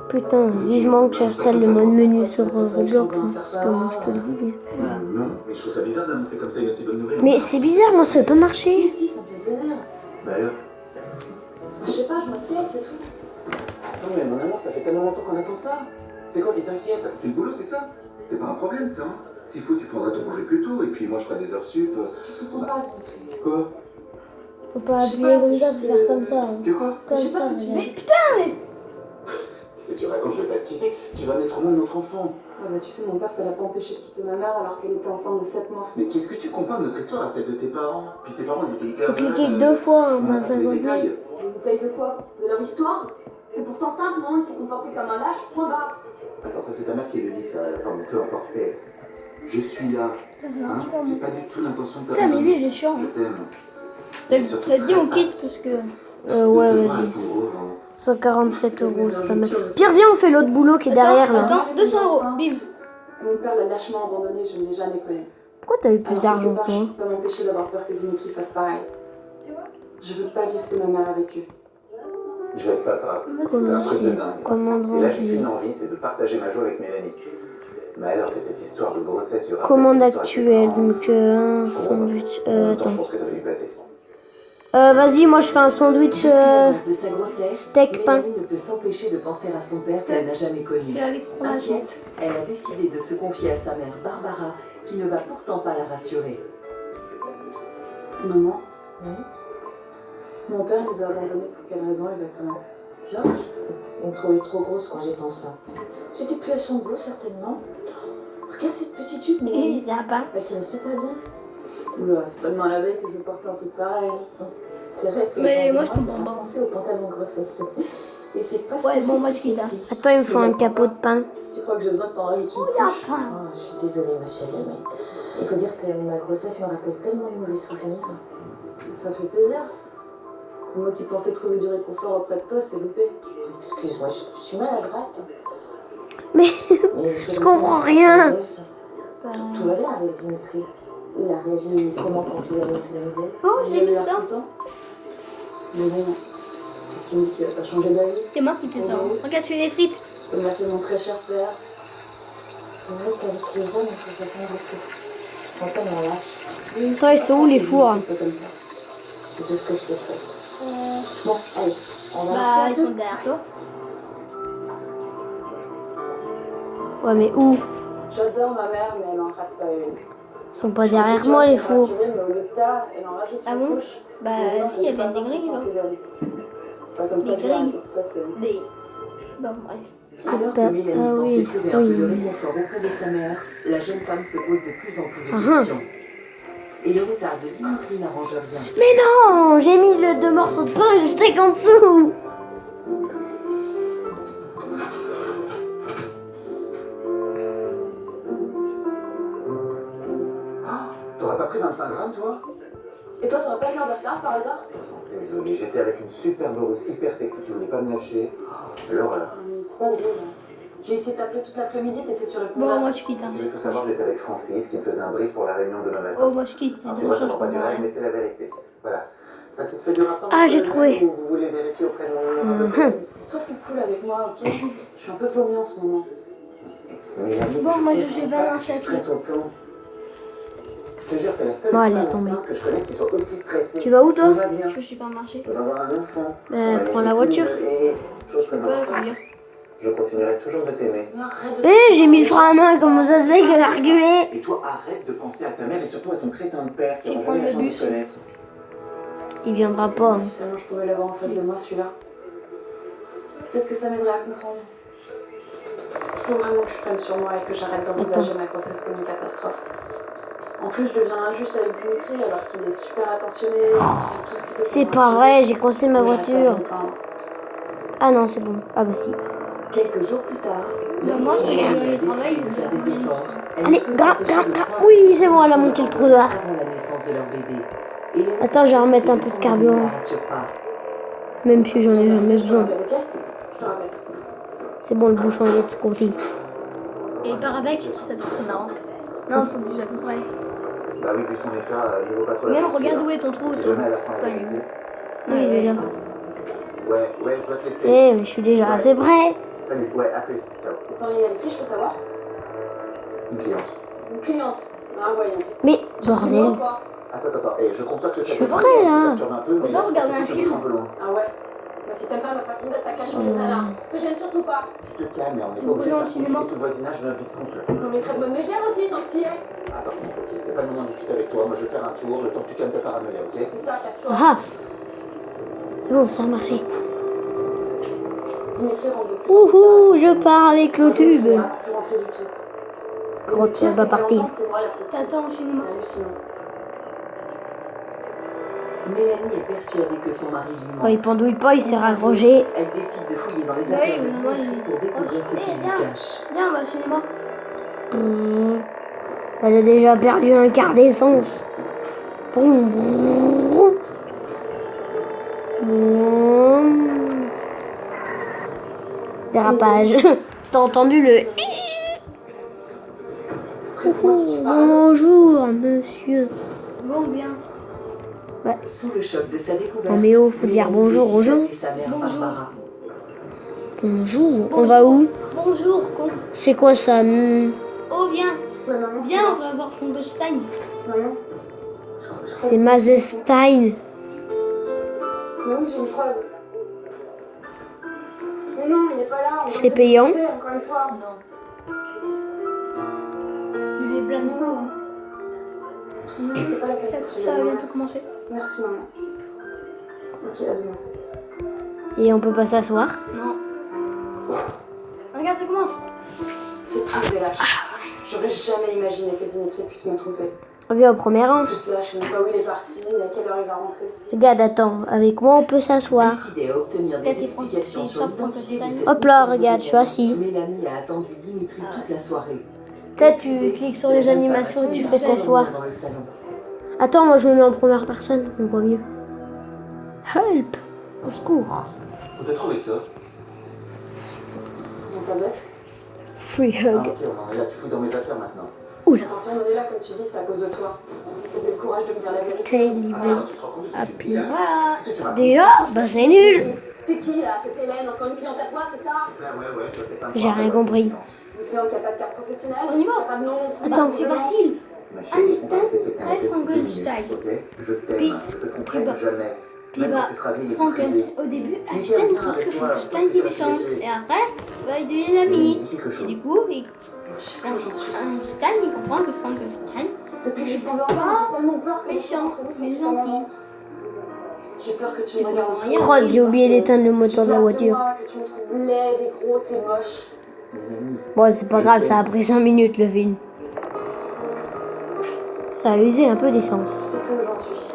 putain, vivement que j'installe le mode menu sur Roblox, hein, parce que moi je te le dis. Non, mais je trouve ça bizarre d'annoncer comme ça une aussi bonne nouvelle. Mais c'est bizarre, moi ça veut pas marcher. si, ça me fait plaisir. Bah alors? Je sais pas, je m'inquiète, c'est tout. Attends, mais mon amour, ça fait tellement longtemps qu'on attend ça. C'est quoi qui t'inquiète? C'est le boulot, c'est ça? C'est pas un problème ça, hein? S'il faut, tu prendras ton congé plus tôt, et puis moi je ferai des heures sup. Je comprends pas, Dimitri. Quoi? Faut pas Je sais appuyer pas, comme c'est ça juste pour faire que- comme ça. Que quoi? Comme Je sais pas ça, que tu regarde. mets. Si tu racontes, je vais pas te quitter. Tu vas mettre au monde notre enfant. Ah bah, tu sais, mon père, ça l'a pas empêché de quitter ma mère alors qu'elle était enceinte de 7 mois. Mais qu'est-ce que tu compares notre histoire à celle de tes parents? Puis tes parents, ils étaient hyper Faut cliquer jeunes, 2 fois on en a tous les 50 détails. 000. Les détails de quoi? De leur histoire? C'est pourtant simple, non? Il s'est comporté comme un lâche, point barre. Attends, ça c'est ta mère qui le dit, ça. Enfin, peu importe. Eh, je suis là. Hein? J'ai pas du tout l'intention de Putain, mais lui, t'abandonner. il est chiant. Je t'aime. Ça te dit, on quitte parce que. Ouais, vas-y. 147 €, c'est pas mal. Pierre, viens, on fait l'autre boulot qui est derrière là. Attends, 200 €, bim. Mon père l'a lâchement abandonné, je ne l'ai jamais connu. Pourquoi t'as eu plus Alors, d'argent quelque part, que je moi? peux pas m'empêcher d'avoir peur que Dimitri fasse pareil. Je veux pas vivre ce que ma mère a vécu. Je vais être papa. C'est un truc de dingue. Commande Et là, j'ai rangée. qu'une envie, c'est de partager ma joie avec Mélanie. Mais alors que cette histoire de grossesse sur Commande actuelle, donc un sandwich. Je Attends. pense que ça va lui passer. Vas-y, moi je fais un sandwich Depuis l'annonce de sa grossesse, steak pain. Mélanie ne peut s'empêcher de penser à son père qu'elle n'a jamais connu. Fais avec fromage. Inquiète, elle a décidé de se confier à sa mère Barbara, qui ne va pourtant pas la rassurer. Maman? Oui? Mon père nous a abandonnés pour quelle raison exactement? Georges, il me trouvait trop grosse quand j'étais enceinte. J'étais plus à son goût, certainement. Regarde cette petite jupe, mais Il y a pas. elle tient super bien. Oula, c'est pas demain la veille que je vais porter un truc pareil. C'est vrai que Mais dans moi, le je mois, comprends j'ai pas. pensé au pantalon de grossesse. Et c'est pas Ouais, bon, moi, je quitte, hein. Attends, il me faut un capot de pain. Si tu crois que j'ai besoin que t'en rajoutes une Il y a couche. pas. Oh, je suis désolée, ma chérie, mais il faut dire que ma grossesse me rappelle tellement de mauvais souvenirs. Ça fait plaisir. Moi qui pensais trouver du réconfort auprès de toi, c'est loupé. Excuse-moi, je suis maladroite. Mais je je comprends rien. Tout va bien avec Dimitri. Il a réagi comment quand tu lui as annoncé la nouvelle? Oh, je l'ai Il mis a l'air dedans. content. Mais non. Qu'est-ce qu'il me dit qu'il va pas changer d'avis? C'est moi qui t'ai ça. Regarde, tu fais des frites. Il m'a fait mon très cher père. C'est vrai qu'avec les hommes, il faut s'attendre à tout. Sans comme un lâche. Attends, ils sont où les fours? C'est comme ça. C'est tout ce que je te souhaite. Bon, allez, on va Bah, ils sont derrière toi. Ouais, mais où? J'adore ma mère, mais elle en rate pas une. Ils sont pas derrière moi les fours. Mais au lieu de ça, elle en rajoute Ah une bon? couche. Bah, Mais si, il y avait des grilles là. C'est pas comme ça Des que j'ai grilles. été stressée. Des. Bon, bref. Alors pas- que Mélanie ah pensait oui, trouver un oui. peu de réconfort auprès de sa mère, la jeune femme se pose de plus en plus de Ah. questions. Et le retard de Dimitri n'arrange rien. Mais non, j'ai mis le 2 morceaux de pain et le steak en dessous. T'aurais pas pris 25 grammes, toi? Et toi, t'aurais pas une heure de retard par hasard? Désolé, j'étais avec une superbe rousse hyper sexy qui voulait pas me lâcher. L'horreur. C'est pas drôle. Hein. J'ai essayé de t'appeler toute l'après-midi, t'étais sur répondeur. Bon, moi je quitte. Hein. Tu veux tout savoir, j'étais avec Francis qui me faisait un brief pour la réunion demain matin. Oh, moi je quitte. Alors, C'est tu trop vois, ça chaud, je prend pas du comprends rêve, rien. mais c'est la vérité. Voilà. Satisfait du rapport? Ah, j'ai Ou trouvé. vous voulez vérifier auprès de mon numéro? Sois plus cool avec moi, ok? Je suis un peu paumée en ce moment. Mélanie, Bon, moi, je comprends vais pas pas que tu marcher stresses autant. Je te jure que la seule Bon, femme laisse tomber. enceinte que je connais qui soit aussi stressée. Tu vas où, toi? Tout va bien. Je suis pas marché. On va avoir un enfant. Prends la voiture. Et, chose très Ouais, je importante, veux bien. je continuerai toujours de t'aimer. J'ai mis le frein à main, comment ça se fait qu'elle a reculé? Et toi, arrête de penser à ta mère et surtout à ton crétin de père qui Je vais aura prendre jamais la le chance de bus. connaître. Il viendra pas. Si seulement je pouvais l'avoir en face de moi, celui-là. Peut-être que ça m'aiderait à comprendre. Il faut vraiment que je prenne sur moi et que j'arrête d'envisager ma grossesse comme une catastrophe. En plus, je deviens injuste avec Dimitri alors qu'il est super attentionné, il fait tout ce qu'il peut. C'est pas vrai, j'ai coincé ma voiture. Ah non, c'est bon. Ah bah si. Quelques jours plus tard, Moi, c'est Mélanie le a travail, décidé de faire des efforts. Elle Allez, peut grimpe, s'empêcher grimpe, de grimpe. croire Oui, c'est bon, elle a monté le trottoir. avant la naissance de leur bébé. Et elle Attends, je vais remettre un peu que de son carburant. mari ne la rassure pas. Même si j'en ai jamais besoin. Ok, je te rappelle. C'est bon, le bouchon il est scotché. Et il part avec, c'est marrant. Non, faut bouger à peu près. Bah oui, vu son état, il vaut pas trop la Même peine. regarde où est ton trou. Si jamais elle apprend la vérité. Oui, déjà. Ouais, je dois te laisser. Eh, mais je suis déjà assez près. Salut, ouais, à plus, ciao. Attends, il est avec qui, je peux savoir? Une cliente. Une cliente. Ah, voyons. Mais, bordel. Quoi? Attends, et je conçois que Je suis prêt, là. On va regarder un film. Ah ouais? Bah, si t'aimes pas ma façon d'être, t'as qu'à changer de nana. Te gêne surtout pas. Tu te calmes, mais on est Tu pas obligé de veux faire au cinéma? tout le voisinage de notre vie de couple. Non, mais traite-moi de mégère aussi, tant que t'y es. Attends, ok, c'est pas le moment de discuter avec toi. Moi, je vais faire un tour, le temps que tu calmes ta paranoïa, ok? C'est ça, casse-toi. Ah. C'est bon, ça a marché. Dimitri rentre de plus. Ouhou, je pars avec le tube. Plus rentrer du tout. Grotte, ça va partir. C'est moi la petite. T'attends au cinéma. C'est hallucinant. Mélanie est persuadée que son mari lui ment. Oh, il pendouille pas, il s'est raccroché. Elle décide de fouiller dans les Oui, affaires de mais moi, Dimitri pour découvrir ce qu'il lui viens. cache. Viens, on va au cinéma. Elle a déjà perdu un quart d'essence. Boum, boum. Boum. Dérapage. T'as entendu le... Bonjour, monsieur. Bon, viens. Sous le choc de sa découverte, Non mais oh, faut dire Mélanie bonjour aux décide gens. d'appeler sa mère Barbara. Bonjour. On va où? Bonjour, con. C'est quoi ça? Oh, viens. Ouais, maman, Viens, on va voir Frankenstein. Maman. C'est Mazestein. Mais oui, j'ai une preuve. Mais non, il est pas là. C'est payant. Encore une fois. Non. Je l'ai plein de fois. Hein. Non, c'est pas la peine. Ça va bientôt commencer. Merci, maman. Ok, à demain. Et on peut pas s'asseoir? Non. Regarde, ça commence. C'est tout des lâches. J'aurais jamais imaginé que Dimitri puisse me tromper. Viens au premier rang. En plus, là, je sais même pas où il est parti, ni à quelle heure il va rentrer. Regarde, attends. Avec moi, on peut s'asseoir. Décidée à obtenir des explications sur l'identité de cette Hop là, regarde, je suis assis. Mélanie a attendu Dimitri toute la soirée. Peut-être tu cliques sur les animations et tu fais s'asseoir. Dans le salon. Attends, moi je me mets en première personne, on voit mieux. Help! Au secours. Où t'as trouvé ça? Dans ta veste. Free Ah, hug. ok, on en est là, tu fouilles dans mes affaires maintenant. Enfin, si on en est là, comme tu dis, c'est à cause de toi. Si t'avais le courage de me dire la vérité. Tail Ah, tu te rends compte de ce que tu dis là? Voilà. Qu'est-ce que tu racontes? Déjà, bah c'est nul. C'est qui là? C'est Hélène, encore une cliente à toi, c'est ça? Ben ouais, toi t'es pas. J'ai rien compris. Une cliente qui a pas de carte professionnelle? On y va. Qui a pas de nom? Attends, C'est facile. Ma chérie, on va arrêter de se Einstein, connecter toutes 10 minutes, Frankenstein. ok? Je Puis- t'aime, je te tromperai puis bah- jamais. Puis Même bah, quand tu seras vieille et Franken, décédée. au début, Je vais Einstein bien rencontre avec toi, Frankenstein je qui pense les que change. j'ai- Et après, bah, ils deviennent amis. Dis quelque Et chose. du coup, Je sais plus où j'en suis. Einstein, il comprend que Frankenstein Depuis que je suis tombée enceinte, j'ai tellement peur que méchant, mais gentil. J'ai peur que tu me regardes en Oh, j'ai oublié d'éteindre le moteur de la voiture. Que tu me trouves laide et grosse et moche. Bon, c'est pas grave, ça a pris 5 minutes le film. Ça a usé un peu d'essence. Je sais plus où j'en suis.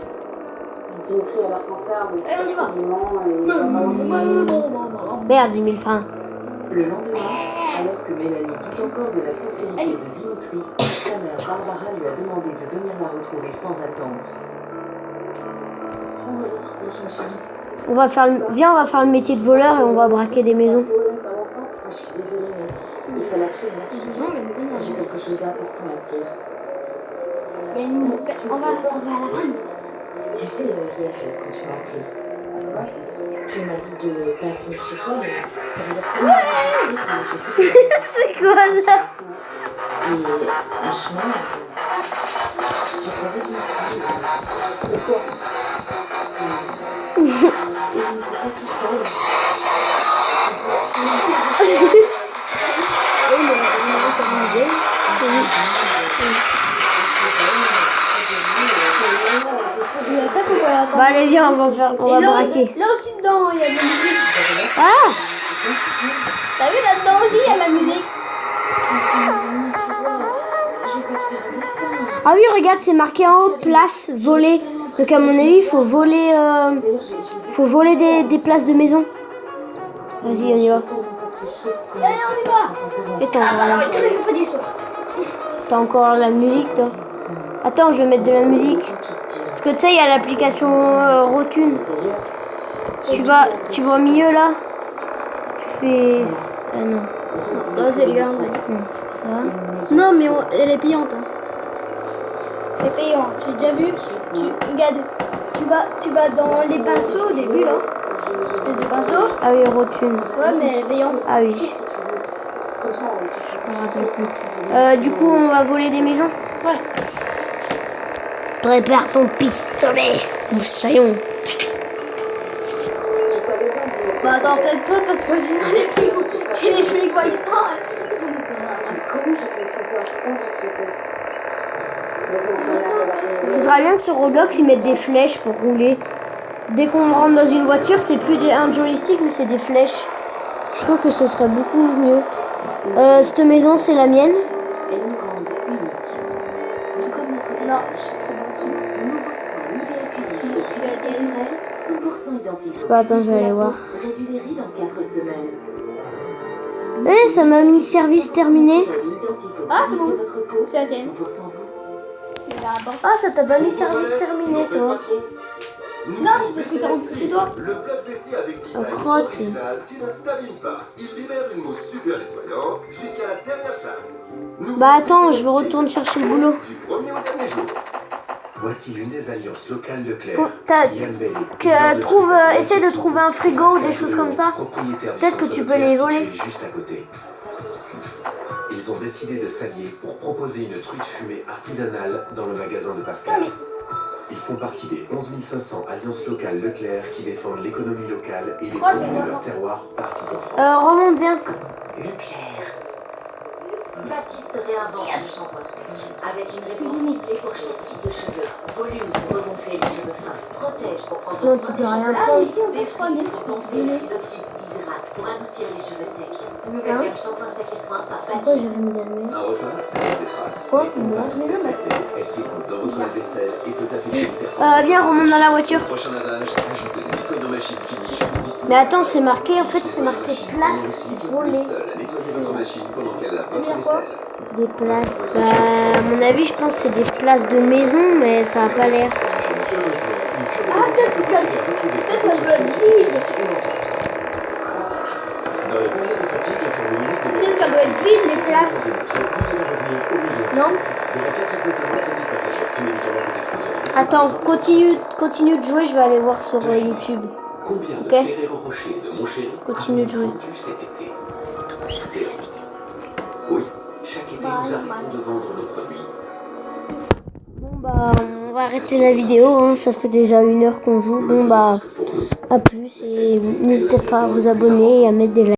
Dimitri a l'air sincère, mais Allez, on y va. il ment et il va pas Merde, j'ai mis le frein. Le lendemain, alors que Mélanie doute encore de la sincérité de Dimitri, sa mère Barbara lui a demandé de venir la retrouver sans attendre. On va faire le... Viens, on va faire le métier de voleur et on va braquer des maisons. Une femme enceinte? Ah, je suis désolée, mais il fallait absolument que j'ai quelque chose d'important à te dire. Il y a une... On va à la panne. Tu sais, hier, quand tu m'as appelé, ouais, tu m'as dit de pas venir chez toi, mais ça veut dire que je sais que C'est quoi ça? et en chemin, j'ai croisé Dimitri. Pourquoi? Et il n'était pas tout seul. Il attaque ou pas? Bah allez, viens, on va braquer. Là aussi dedans, il y a de la musique. Ah! T'as vu là-dedans aussi, il y a de la musique. Je vais pas te faire un dessin. Ah oui, regarde, c'est marqué en haut, place, voler. Donc à mon avis, il faut voler des places de maison. Vas-y, on y va. Allez, on y va. Et t'as encore la musique, toi. Attends, je vais mettre de la musique. Parce que tu sais, il y a l'application Rotune. Tu vas au milieu là. Tu fais... Ah non. Là, c'est le gars. Non, c'est pas ça. Non, mais elle est payante. Hein. C'est payant. J'ai déjà vu. Regarde, tu vas dans les pinceaux au début là. Les pinceaux. Ah oui, Rotune. Ouais, mais elle est payante. Ah oui. Du coup, on va voler des maisons. Ouais. Prépare ton pistolet, moussaillon. Bah attends, peut-être pas parce que sinon les flics voient ça. Ils vont nous prendre. Comment j'ai fait trop peur? Je pense sur ce compte. Ce serait bien que sur Roblox ils mettent des flèches pour rouler. Dès qu'on rentre dans une voiture, c'est plus un joystick mais c'est des flèches. Je trouve que ce serait beaucoup mieux. Cette maison c'est la mienne. Elles nous rendent uniques. Tout comme notre visage. Nouveau soin Nivea Culis, cuir naturel, 100% identique. Attends, je vais aller voir. Réduit les rides en 4 semaines. Eh, ça m'a mis service terminé. Ah, c'est bon. C'est la tienne. Ah, ça t'a pas mis service terminé, toi. Non, c'est parce que t'es rentré chez toi. Le plat-fessé avec design crotte. original qui ne s'abîme pas. Il libère une mousse super nettoyante jusqu'à la dernière chasse. Bah attends, je retourne chercher le boulot. Du premier au dernier jour. Voici l'une des alliances locales de Claire. Essaie de trouver un frigo ou des choses comme ça. Peut-être que tu peux les voler. Juste à côté. Ils ont décidé de s'allier pour proposer une truite fumée artisanale dans le magasin de Pascal. Ils font partie des 11 500 alliances locales Leclerc qui défendent l'économie locale et les produits de leur terroir partout en France. Remonte bien. Leclerc. Baptiste réinvente le shampoing sec avec une réponse ciblée pour chaque type de cheveux. Volume pour regonfler les cheveux fins. Protège pour prendre Non, soin tu des peux rien cheveux. prendre. Défrise, dompter, frisotype, hydrate pour adoucir les cheveux secs. Nouvelle gamme shampoing sec et soins par Pourquoi Baptiste. j'ai mis la main? Un repas, ça laisse des traces. Quoi? Mais on va toutes accepter. Elle s'écoule dans votre vaisselle et peut affecter une performance. Viens, remonte dans la voiture. Prochain lavage, ajoutez des nettoyants de machine finish. Mais attends, c'est marqué, en fait, c'est marqué place volée. Seul à nettoyer votre machine pendant qu'elle lave votre vaisselle. Des places, bah, à mon avis, je pense que c'est des places de maison, mais ça a pas l'air. Ah, peut-être qu'elle doit être vide. Dans les périodes de fatigue, il faut minutes de Peut-être qu'elle doit être vide, les places. Non. Attends, continue de jouer, je vais aller voir sur YouTube. Combien de Ok. Ferrero Rocher de mon chéri Continue de jouer. vendu cet été? Zéro. Oui, chaque été, nous arrêtons de vendre nos produits. Bon bah, on va arrêter la vidéo, hein. Ça fait déjà 1 heure qu'on joue. Bon bah, à plus et n'hésitez pas à vous abonner et à mettre des likes.